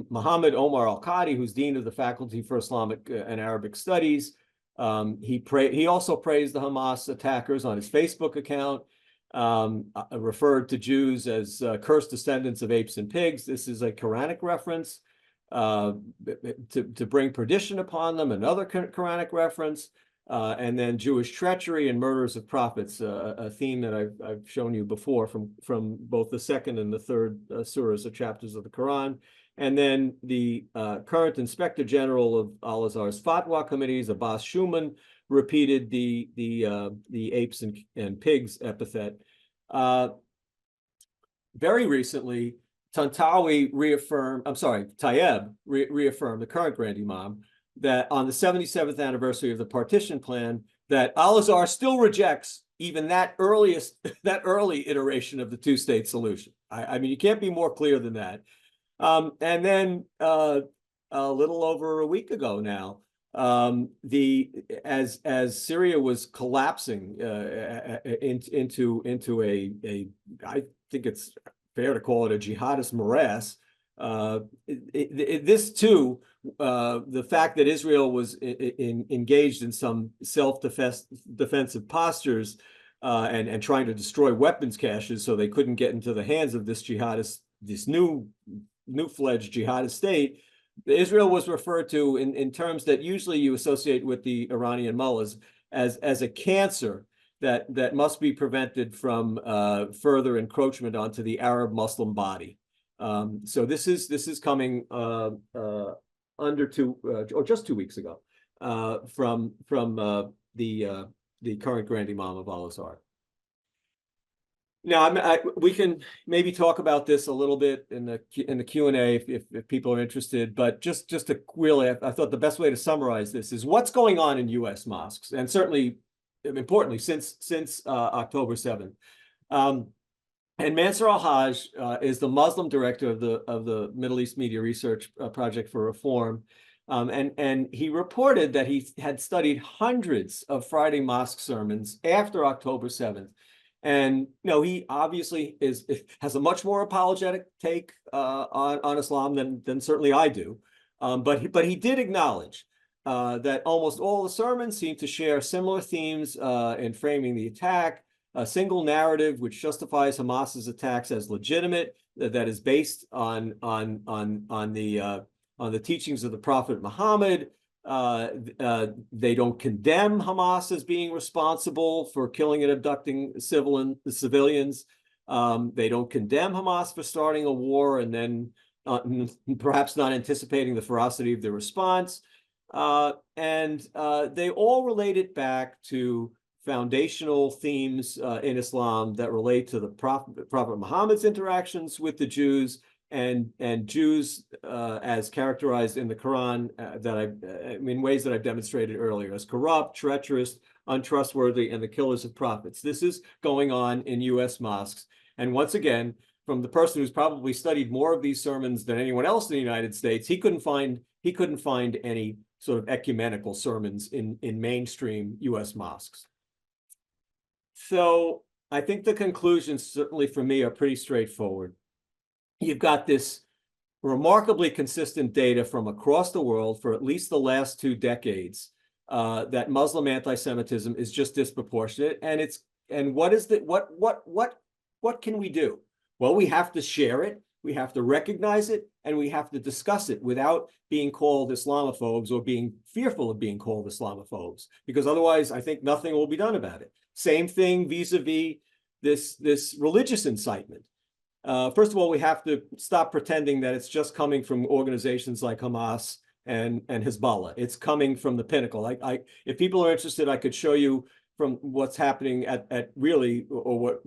Muhammad Omar Al-Qadi, who's Dean of the Faculty for Islamic and Arabic Studies, he also praised the Hamas attackers on his Facebook account, referred to Jews as cursed descendants of apes and pigs. This is a Quranic reference to bring perdition upon them, another Quranic reference. And then Jewish treachery and murders of prophets, a theme that I've shown you before from both the second and the third surahs or chapters of the Quran. And then the current Inspector General of Al-Azhar's fatwa committees, Abbas Shuman, repeated the apes and pigs epithet. Very recently, Tayeb reaffirmed, the current Grand Imam, that on the 77th anniversary of the partition plan, that Al-Azhar still rejects even that early iteration of the two-state solution. I mean, you can't be more clear than that. And then a little over a week ago now, as Syria was collapsing into a I think it's fair to call it a jihadist morass. This too, the fact that Israel was engaged in some self-defensive postures and trying to destroy weapons caches so they couldn't get into the hands of this jihadist, this new-fledged jihadist state, Israel was referred to in terms that usually you associate with the Iranian mullahs as a cancer that must be prevented from further encroachment onto the Arab Muslim body. So this is coming under or just 2 weeks ago from the current Grand Imam of Al-Azhar. Now, we can maybe talk about this a little bit in the Q&A if people are interested, but just to really, I thought the best way to summarize this is what's going on in U.S. mosques, and certainly, importantly, since October 7th. And Mansour Al-Hajj is the Muslim director of the Middle East Media Research Project for Reform. And he reported that he had studied hundreds of Friday mosque sermons after October 7th. And he obviously has a much more apologetic take on Islam than certainly I do. But he did acknowledge that almost all the sermons seem to share similar themes in framing the attack. A single narrative which justifies Hamas's attacks as legitimate, that is based on the teachings of the Prophet Muhammad. They don't condemn Hamas as being responsible for killing and abducting civilians. They don't condemn Hamas for starting a war and then perhaps not anticipating the ferocity of the response. And they all relate it back to foundational themes in Islam that relate to the Prophet Muhammad's interactions with the Jews and Jews as characterized in the Quran in ways that I've demonstrated earlier as corrupt, treacherous, untrustworthy, and the killers of prophets. This is going on in U.S. mosques. And once again, from the person who's probably studied more of these sermons than anyone else in the United States, he couldn't find any sort of ecumenical sermons in mainstream U.S. mosques. So I think the conclusions, certainly for me, are pretty straightforward. You've got this remarkably consistent data from across the world for at least the last 2 decades that Muslim anti-Semitism is just disproportionate. And what can we do? Well, we have to share it, we have to recognize it, and we have to discuss it without being called Islamophobes or being fearful of being called Islamophobes, because otherwise I think nothing will be done about it. Same thing vis-a-vis this religious incitement. First of all, we have to stop pretending that it's just coming from organizations like Hamas and Hezbollah. It's coming from the pinnacle. If people are interested, I could show you what's happening at really, or what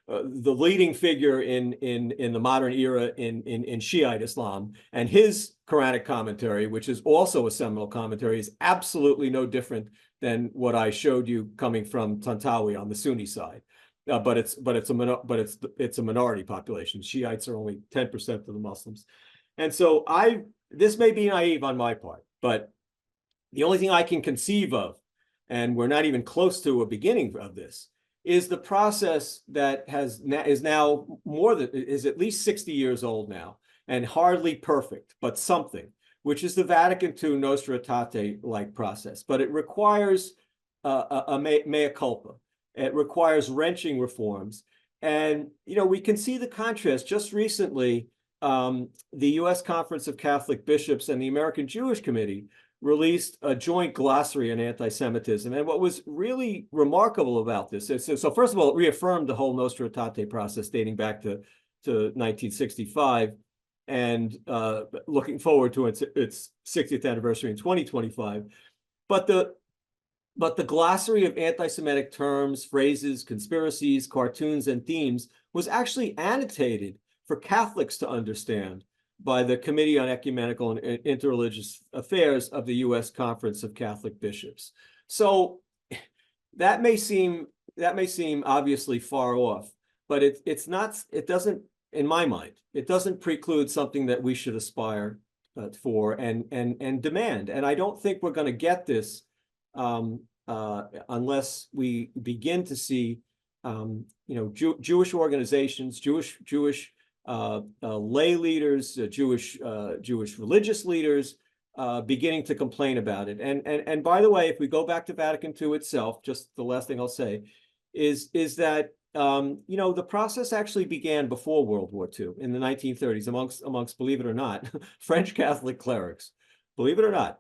the leading figure in the modern era in Shiite Islam, and his Quranic commentary, which is also a seminal commentary, is absolutely no different than what I showed you coming from Tantawi on the Sunni side. But it's a minority population. Shiites are only 10% of the Muslims, and so this may be naive on my part, but the only thing I can conceive of, and we're not even close to a beginning of this, is the process that is at least 60 years old now, and hardly perfect, but something, which is the Vatican II Nostra Aetate-like process. But it requires a mea culpa. It requires wrenching reforms. And, we can see the contrast. Just recently, the U.S. Conference of Catholic Bishops and the American Jewish Committee released a joint glossary on anti-Semitism. And what was really remarkable about this is, so first of all, it reaffirmed the whole Nostra Aetate process dating back to 1965, and looking forward to its 60th anniversary in 2025. But the glossary of anti-Semitic terms, phrases, conspiracies, cartoons, and themes was actually annotated for Catholics to understand by the Committee on Ecumenical and Interreligious Affairs of the U.S. Conference of Catholic Bishops. So that may seem obviously far off, but it's not. It doesn't, in my mind, it doesn't preclude something that we should aspire for and demand. And I don't think we're going to get this unless we begin to see, Jewish organizations, Jewish lay leaders, Jewish religious leaders beginning to complain about it. And by the way, if we go back to Vatican II itself, just the last thing I'll say is that the process actually began before World War II in the 1930s amongst believe it or not, French Catholic clerics, believe it or not.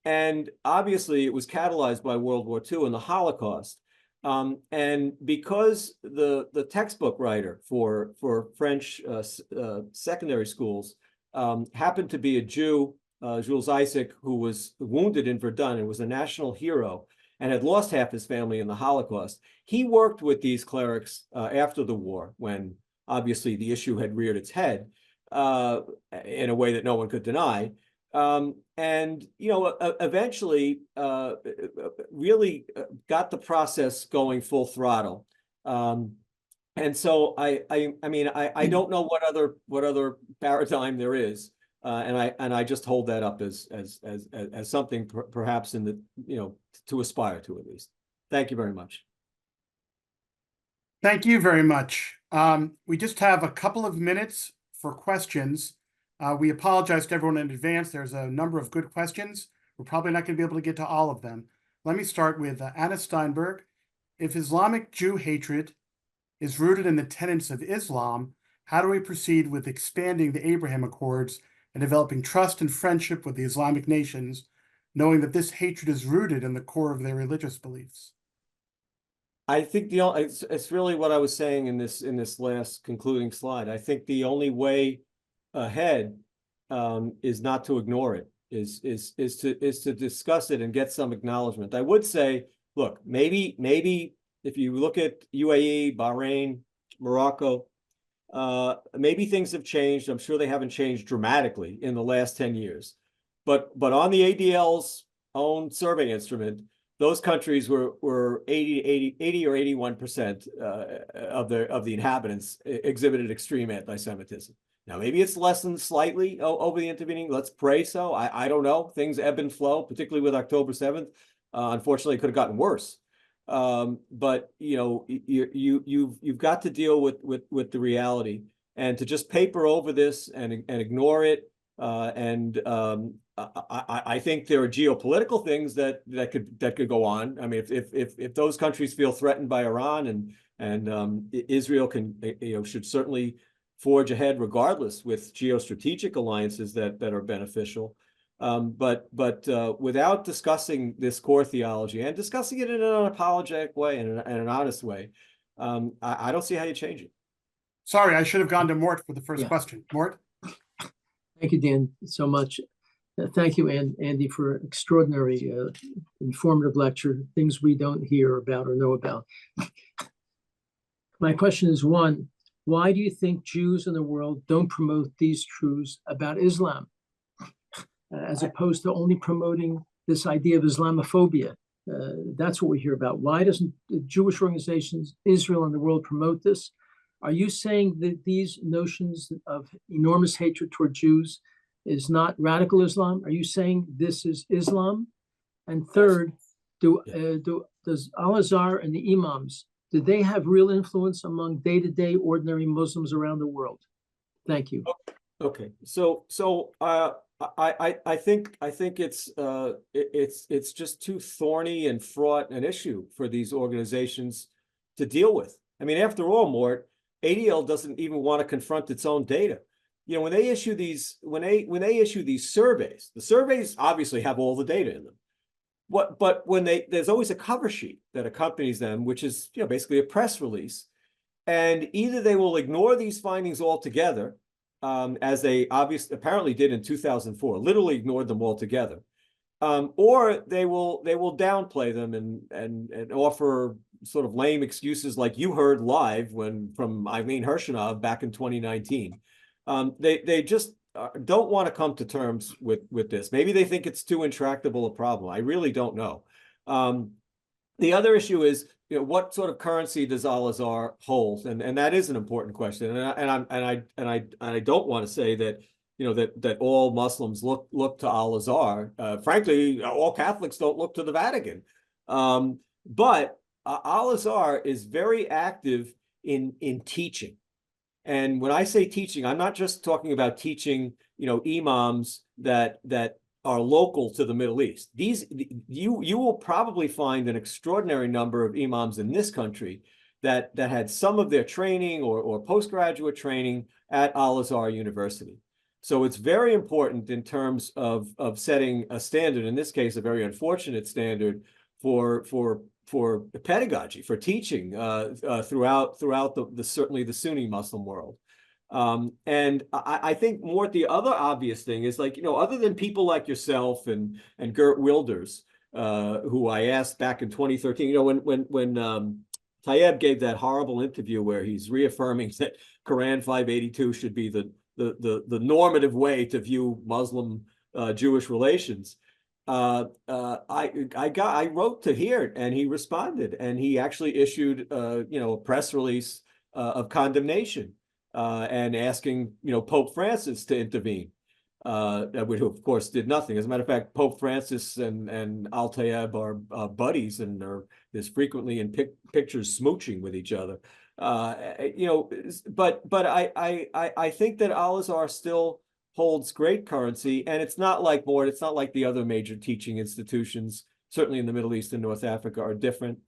And obviously it was catalyzed by World War II and the Holocaust. And because the textbook writer for French secondary schools happened to be a Jew, Jules Isaac, who was wounded in Verdun and was a national hero and had lost half his family in the Holocaust, he worked with these clerics after the war, when obviously the issue had reared its head in a way that no one could deny. And eventually really got the process going full throttle. And so I don't know what other paradigm there is, and I just hold that up as something perhaps in the to aspire to, at least. Thank you very much. Thank you very much. We just have a couple of minutes for questions. We apologize to everyone in advance. There's a number of good questions. We're probably not going to be able to get to all of them. Let me start with Anna Steinberg. If Islamic Jew hatred is rooted in the tenets of Islam, how do we proceed with expanding the Abraham Accords and developing trust and friendship with the Islamic nations, knowing that this hatred is rooted in the core of their religious beliefs? I think it's really what I was saying in this last concluding slide. I think the only way ahead is not to ignore it, is to discuss it and get some acknowledgement. I would say, look, maybe if you look at UAE, Bahrain, Morocco, maybe things have changed. I'm sure they haven't changed dramatically in the last 10 years. But on the ADL's own survey instrument, those countries were 80 or 81% of the inhabitants exhibited extreme anti-Semitism. Now, maybe it's lessened slightly over the intervening. Let's pray so. I don't know. Things ebb and flow, particularly with October 7th. Unfortunately, it could have gotten worse. But you've got to deal with the reality, and to just paper over this and ignore it. I think there are geopolitical things that could go on. I mean, if those countries feel threatened by Iran, and Israel should certainly forge ahead regardless with geostrategic alliances that are beneficial. But without discussing this core theology and discussing it in an unapologetic way and an honest way, I don't see how you change it. Sorry, I should have gone to Mort for the first question. Mort? Thank you, Dan, so much. Thank you, Andy, for extraordinary, informative lecture, things we don't hear about or know about. My question is, one, why do you think Jews in the world don't promote these truths about Islam, as opposed to only promoting this idea of Islamophobia? That's what we hear about. Why doesn't the Jewish organizations, Israel and the world, promote this? Are you saying that these notions of enormous hatred toward Jews is not radical Islam? Are you saying this is Islam? And third, does Al-Azhar and the Imams, did they have real influence among day-to-day ordinary Muslims around the world? Thank you. Okay, so I think it's just too thorny and fraught an issue for these organizations to deal with. I mean, after all, Mort, ADL doesn't even want to confront its own data. You know, when they issue these surveys, the surveys obviously have all the data in them. But when there's always a cover sheet that accompanies them, which is, you know, basically a press release, and either they will ignore these findings altogether, as they apparently did in 2004, literally ignored them altogether, or they will downplay them and offer sort of lame excuses like you heard live from Eileen Hershenov back in 2019. They just don't want to come to terms with this. Maybe they think it's too intractable a problem. I really don't know. The other issue is, you know, what sort of currency does Al-Azhar hold? And that is an important question. And I don't want to say that, you know, that all Muslims look to Al-Azhar. Frankly, all Catholics don't look to the Vatican. But Al-Azhar is very active in teaching. And when I say teaching, I'm not just talking about teaching, you know, imams that are local to the Middle East. You will probably find an extraordinary number of imams in this country that had some of their training or postgraduate training at Al-Azhar University. So it's very important in terms of setting a standard, in this case, a very unfortunate standard for pedagogy, for teaching throughout certainly the Sunni Muslim world. And I think more the other obvious thing is, like, you know, other than people like yourself and Gert Wilders, who I asked back in 2013, you know, when Tayeb gave that horrible interview where he's reaffirming that Quran 582 should be the normative way to view Muslim Jewish relations. I wrote to Heert and he responded, and he actually issued you know, a press release of condemnation and asking, you know, Pope Francis to intervene, who of course did nothing. As a matter of fact, Pope Francis and Al Tayeb are buddies, and there's frequently in pictures smooching with each other. You know, but I think that Al-Azhar still holds great currency, and it's not like the other major teaching institutions, certainly in the Middle East and North Africa, are different.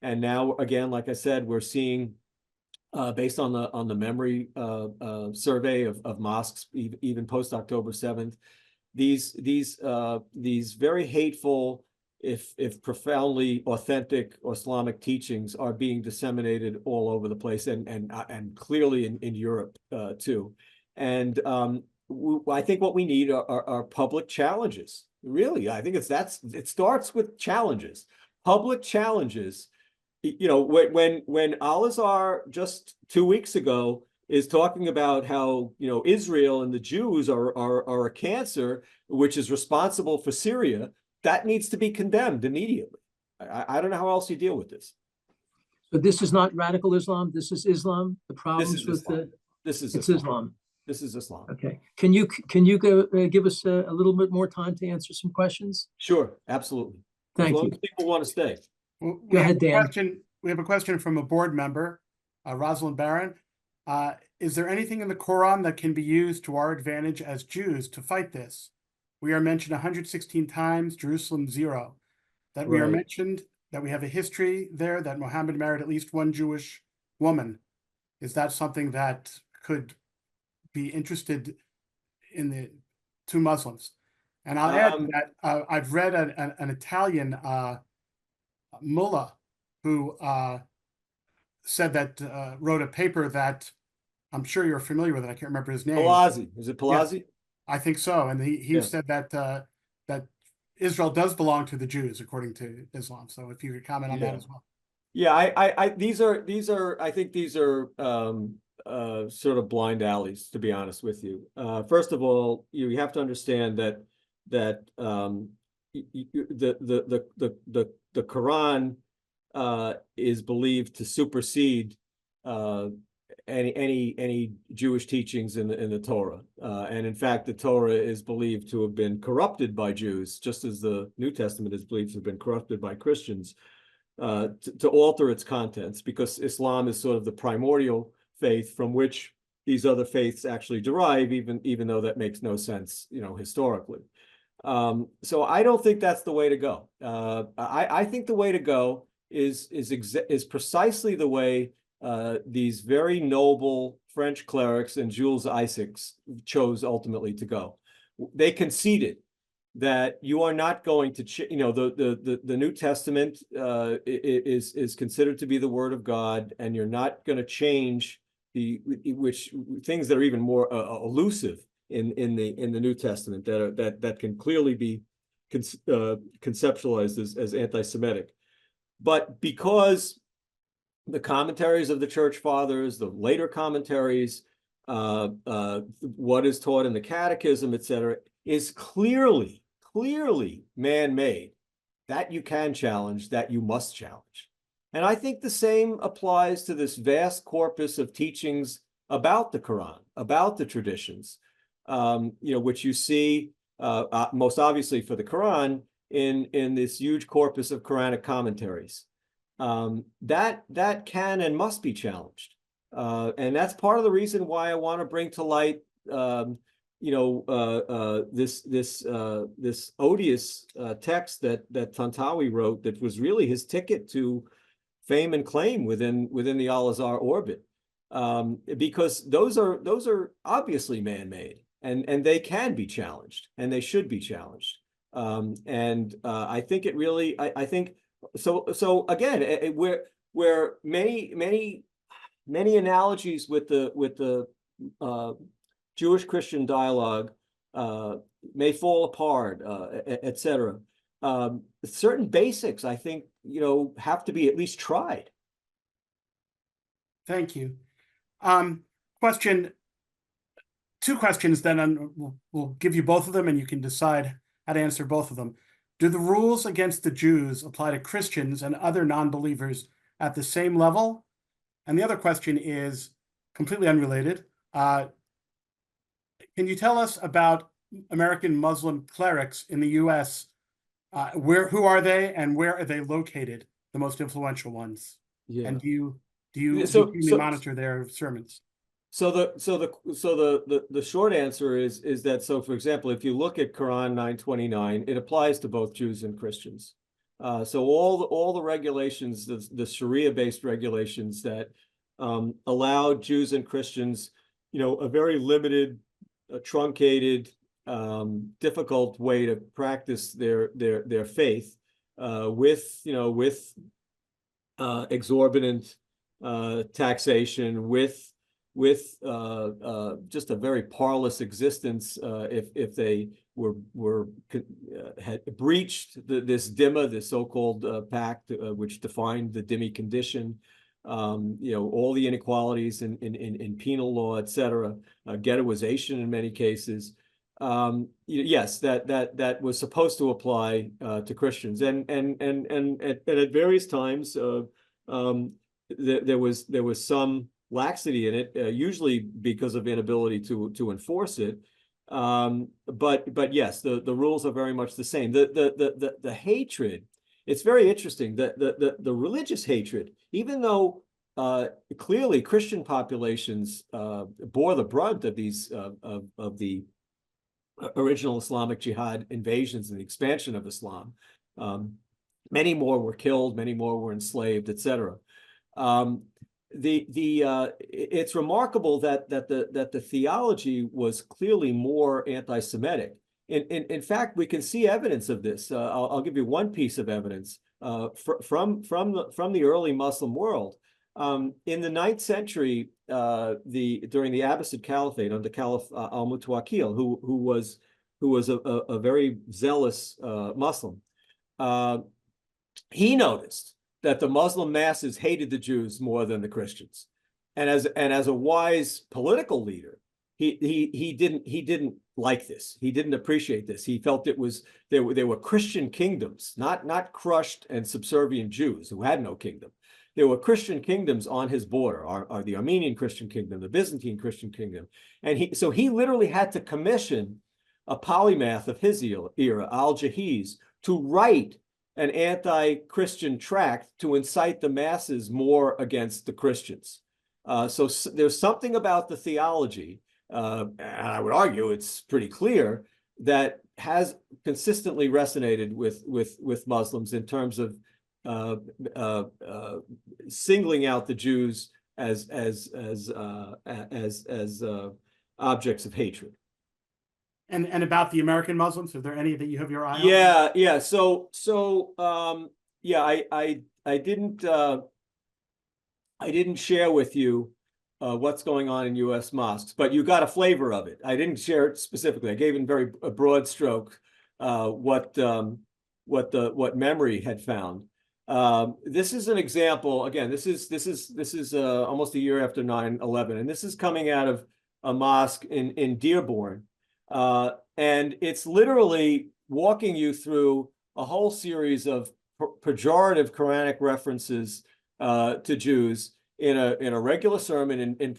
And now, again, like I said, we're seeing, based on the memory survey of mosques, even post October 7th, these very hateful, if profoundly authentic Islamic teachings are being disseminated all over the place, and clearly in Europe too. And I think what we need are public challenges. Really, I think it starts with challenges, public challenges. You know, when Al-Azhar just 2 weeks ago is talking about how, you know, Israel and the Jews are a cancer which is responsible for Syria, that needs to be condemned immediately. I don't know how else you deal with this. So this is not radical Islam. This is Islam. The problems with this is Islam. This is Islam. Okay. Can you go, give us a little bit more time to answer some questions? Sure, absolutely. Thank as long you. as people want to stay. Well, Go ahead, Dan. We have a question from a board member, Rosalind Barron. Is there anything in the Quran that can be used to our advantage as Jews to fight this? We are mentioned 116 times, Jerusalem 0. That we are mentioned, that we have a history there, that Muhammad married at least one Jewish woman. Is that something that could be interested in to Muslims? And I'll add that I've read an Italian mullah who said that, wrote a paper that I'm sure you're familiar with it. I can't remember his name. Palazzi. Is it Palazzi? I think so. And he Yeah. said that that Israel does belong to the Jews according to Islam. So if you could comment on that Yeah. as well. Yeah, these are, I think these are sort of blind alleys, to be honest with you. First of all, you have to understand that the Quran is believed to supersede any Jewish teachings in the Torah, and in fact, the Torah is believed to have been corrupted by Jews, just as the New Testament is believed to have been corrupted by Christians. To alter its contents, because Islam is sort of the primordial faith from which these other faiths actually derive, even though that makes no sense, historically. So I don't think that's the way to go. I think the way to go is precisely the way these very noble French clerics and Jules Isaacs chose ultimately to go. They conceded that you are not going to, the New Testament is considered to be the Word of God, and you're not going to change things that are even more elusive in the New Testament that can clearly be conceptualized as anti-Semitic. But because the commentaries of the Church Fathers, the later commentaries, what is taught in the Catechism, etc., is clearly man-made, that you can challenge, that you must challenge. And I think the same applies to this vast corpus of teachings about the Quran, about the traditions, which you see most obviously for the Quran in this huge corpus of Quranic commentaries. That can and must be challenged. And that's part of the reason why I want to bring to light this odious text that Tantawi wrote, that was really his ticket to fame and claim within the Al-Azhar orbit, because those are obviously man-made, and they can be challenged, and they should be challenged. I think it really, I think so again, where many analogies with the Jewish-Christian dialogue may fall apart, etc. Certain basics, I think, have to be at least tried. Thank you. Two questions then, and we'll give you both of them, and you can decide how to answer both of them. Do the rules against the Jews apply to Christians and other non-believers at the same level? And the other question is completely unrelated. Can you tell us about American Muslim clerics in the U.S.? Who are they, and where are they located? The most influential ones. Yeah. And do you monitor their sermons? So the short answer is that, so for example, if you look at Quran 929, it applies to both Jews and Christians. So all the regulations, the Sharia-based regulations that allow Jews and Christians, a very limited, truncated, difficult way to practice their faith, with exorbitant taxation, with just a very parlous existence, if they had breached this dhimma, this so-called pact, which defined the dhimmi condition, all the inequalities in penal law, etc., ghettoization in many cases. Yes, that was supposed to apply to Christians, and at various times there was some laxity in it, usually because of inability to enforce it. But yes, the rules are very much the same. The hatred, it's very interesting. The religious hatred, even though clearly Christian populations bore the brunt of these of the original Islamic Jihad invasions and the expansion of Islam. Many more were killed, many more were enslaved, etc. It's remarkable that the theology was clearly more anti-Semitic. In fact, we can see evidence of this. I'll give you one piece of evidence from the early Muslim world. In the 9th century, during the Abbasid Caliphate under Caliph al-Mutawakkil, who was a very zealous Muslim. He noticed that the Muslim masses hated the Jews more than the Christians, and as a wise political leader, he didn't like this. He didn't appreciate this. He felt there were Christian kingdoms, not crushed and subservient Jews who had no kingdom. There were Christian kingdoms on his border, are the Armenian Christian kingdom, the Byzantine Christian kingdom, and so he literally had to commission a polymath of his era, Al-Jahiz, to write an anti-Christian tract to incite the masses more against the Christians. So there's something about the theology, and I would argue it's pretty clear, that has consistently resonated with Muslims in terms of singling out the Jews as objects of hatred. And about the American Muslims, are there any that you have your eye on? Yeah. So I didn't share with you what's going on in U.S. mosques, but you got a flavor of it. I didn't share it specifically. I gave in a broad stroke what memory had found. This is an example. Again, this is almost a year after 9/11, and this is coming out of a mosque in Dearborn. And it's literally walking you through a whole series of pejorative Quranic references to Jews in a regular sermon in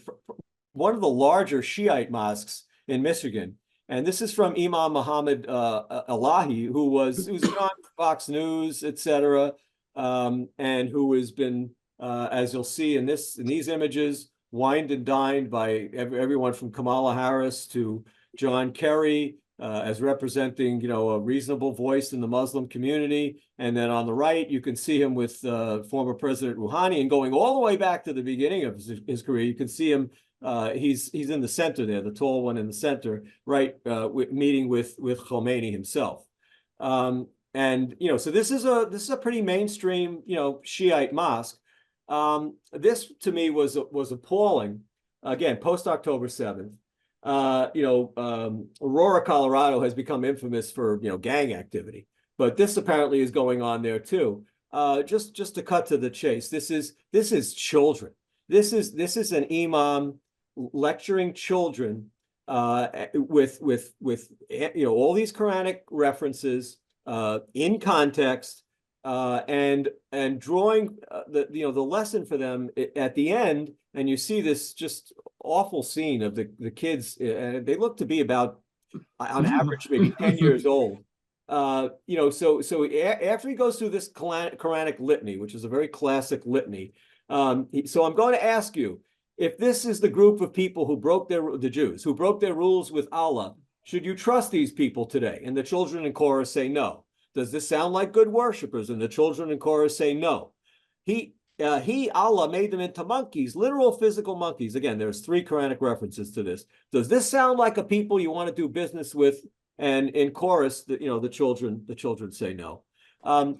one of the larger Shiite mosques in Michigan. And this is from Imam Muhammad Elahi, who was on Fox News, etc., and who has been, as you'll see in these images, wined and dined by everyone from Kamala Harris to John Kerry, as representing, a reasonable voice in the Muslim community. And then on the right, you can see him with former President Rouhani, and going all the way back to the beginning of his career, you can see him. He's in the center there, the tall one in the center, right, meeting with Khomeini himself. And so this is a pretty mainstream, Shiite mosque. This to me was appalling. Again, post October 7th. Aurora, Colorado has become infamous for gang activity, but this apparently is going on there too. Just to cut to the chase, this is children. This is an imam lecturing children with all these Quranic references in context, and drawing the lesson for them at the end. And you see this just awful scene of the kids. They look to be about, on average, maybe 10 years old. So after he goes through this Quranic litany, which is a very classic litany, so I'm going to ask you, if this is the group of people who the Jews, who broke their rules with Allah, should you trust these people today? And the children in chorus say no. Does this sound like good worshipers? And the children in chorus say no. Allah made them into monkeys, literal physical monkeys. Again, there's 3 Quranic references to this. Does this sound like a people you want to do business with? And in chorus, the children say no. I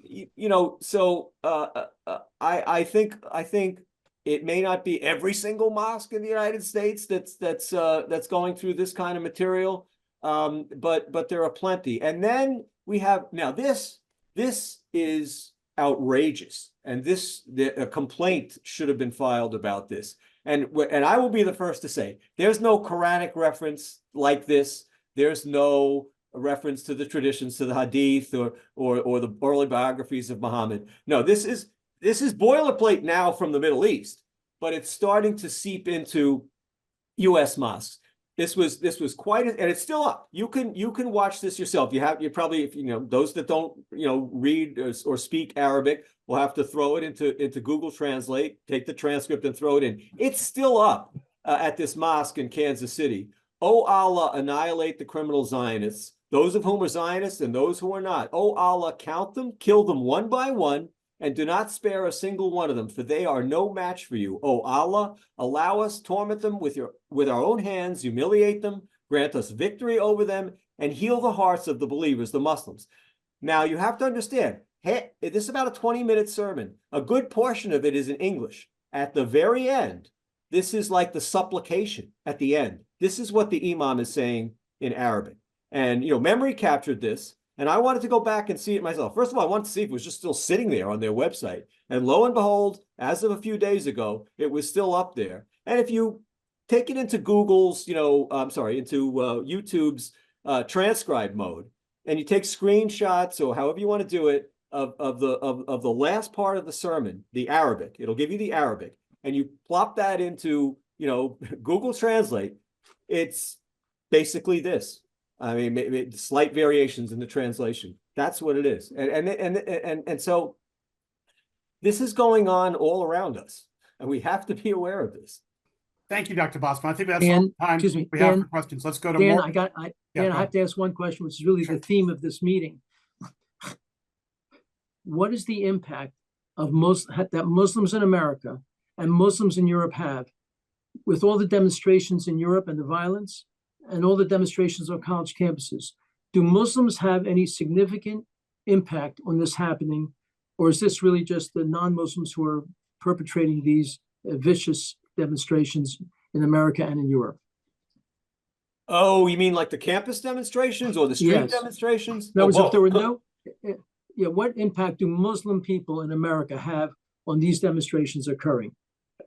think it may not be every single mosque in the United States that's going through this kind of material, but there are plenty. And then we have this is outrageous, and a complaint should have been filed about this. And I will be the first to say, there's no Quranic reference like this. There's no reference to the traditions, to the Hadith, or the early biographies of Muhammad. No, this is boilerplate now from the Middle East, but it's starting to seep into U.S. mosques. This was quite, and it's still up. You can watch this yourself. You probably, if those that don't read or speak Arabic will have to throw it into Google Translate, take the transcript and throw it in. It's still up at this mosque in Kansas City. Oh Allah, annihilate the criminal Zionists, those of whom are Zionists and those who are not. Oh Allah, count them, kill them one by one, and do not spare a single one of them, for they are no match for you. Oh Allah, allow us, torment them with our own hands, humiliate them, grant us victory over them, and heal the hearts of the believers, the Muslims. Now, you have to understand, this is about a 20-minute sermon. A good portion of it is in English. At the very end, this is like the supplication at the end. This is what the imam is saying in Arabic. And, memory captured this. And I wanted to go back and see it myself. First of all, I wanted to see if it was just still sitting there on their website. And lo and behold, as of a few days ago, it was still up there. And if you take it into Google's, into YouTube's transcribe mode, and you take screenshots or however you want to do it of the last part of the sermon, the Arabic, it'll give you the Arabic, and you plop that into, Google Translate, it's basically this. I mean, slight variations in the translation. That's what it is. And so this is going on all around us, and we have to be aware of this. Thank you, Dr. Bostom. I think that's Dan, all the time excuse me, we have Dan, for questions. Let's go to Dan, more. I go have to ask one question, which is really the theme of this meeting. What is the impact of that Muslims in America and Muslims in Europe have with all the demonstrations in Europe and the violence and all the demonstrations on college campuses? Do Muslims have any significant impact on this happening? Or is this really just the non-Muslims who are perpetrating these vicious demonstrations in America and in Europe? Oh, you mean like the campus demonstrations or the street Yes. demonstrations? In other words, both. if there were what impact do Muslim people in America have on these demonstrations occurring?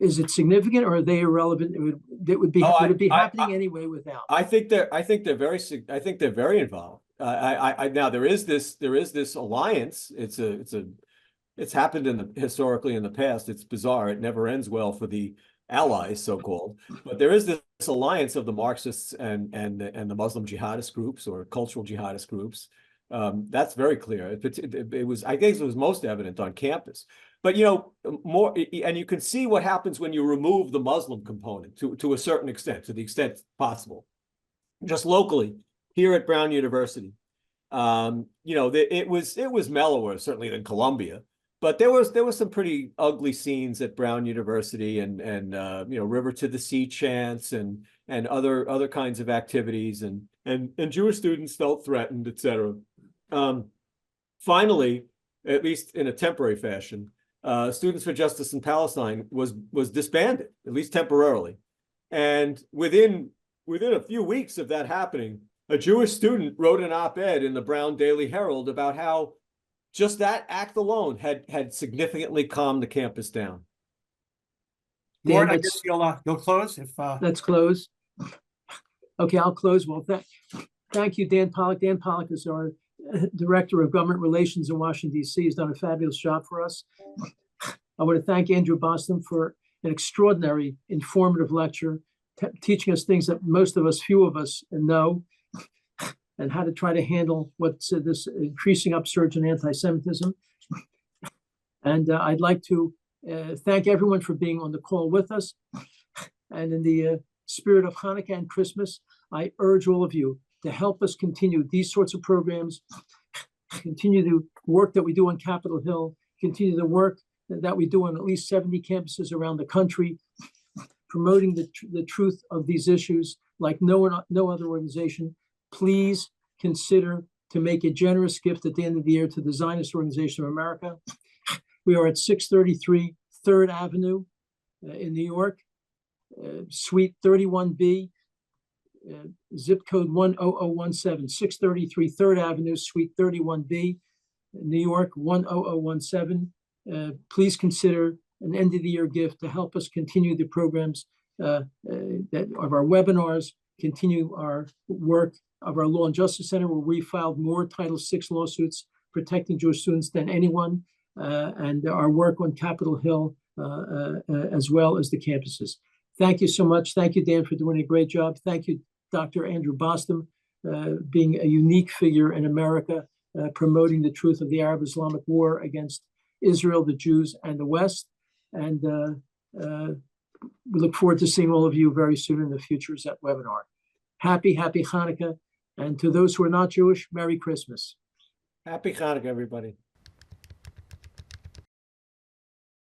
Is it significant, or are they irrelevant? Would it be happening anyway without? I think they're very involved. Now there is this alliance. It's happened historically in the past. It's bizarre. It never ends well for the allies, so-called. But there is this alliance of the Marxists and the Muslim jihadist groups or cultural jihadist groups. That's very clear. It was, I think it was most evident on campus. But, more, and you can see what happens when you remove the Muslim component to a certain extent, to the extent possible. Just locally, here at Brown University, it was mellower, certainly, than Columbia. But there was some pretty ugly scenes at Brown University and River to the Sea chants and other kinds of activities and Jewish students felt threatened, etc. Finally, at least in a temporary fashion, Students for Justice in Palestine was disbanded, at least temporarily. And within a few weeks of that happening, a Jewish student wrote an op-ed in the Brown Daily Herald about how just that act alone had significantly calmed the campus down. Lauren, I guess you'll close if let's close. Okay, I'll close. Well, thank you, Dan Pollock. Dan Pollock is our Director of Government Relations in Washington, D.C. He's done a fabulous job for us. I want to thank Andrew Bostom for an extraordinary, informative lecture, teaching us things that few of us know, and how to try to handle what's this increasing upsurge in anti-Semitism. And I'd like to thank everyone for being on the call with us. And in the spirit of Hanukkah and Christmas, I urge all of you to help us continue these sorts of programs, continue the work that we do on Capitol Hill, continue the work that we do on at least 70 campuses around the country, promoting the truth of these issues like no other organization. Please consider to make a generous gift at the end of the year to the Zionist Organization of America. We are at 633 3rd Avenue in New York, Suite 31B, zip code 10017, 633 3rd Avenue, Suite 31B, New York 10017. Please consider an end of the year gift to help us continue the programs of our webinars, continue our work of our Law and Justice Center, where we filed more Title VI lawsuits protecting Jewish students than anyone, and our work on Capitol Hill, as well as the campuses. Thank you so much. Thank you, Dan, for doing a great job. Thank you, Dr. Andrew Bostom, being a unique figure in America, promoting the truth of the Arab-Islamic war against Israel, the Jews, and the West. And we look forward to seeing all of you very soon in the Futures at webinar. Happy Hanukkah. And to those who are not Jewish, Merry Christmas. Happy Hanukkah, everybody.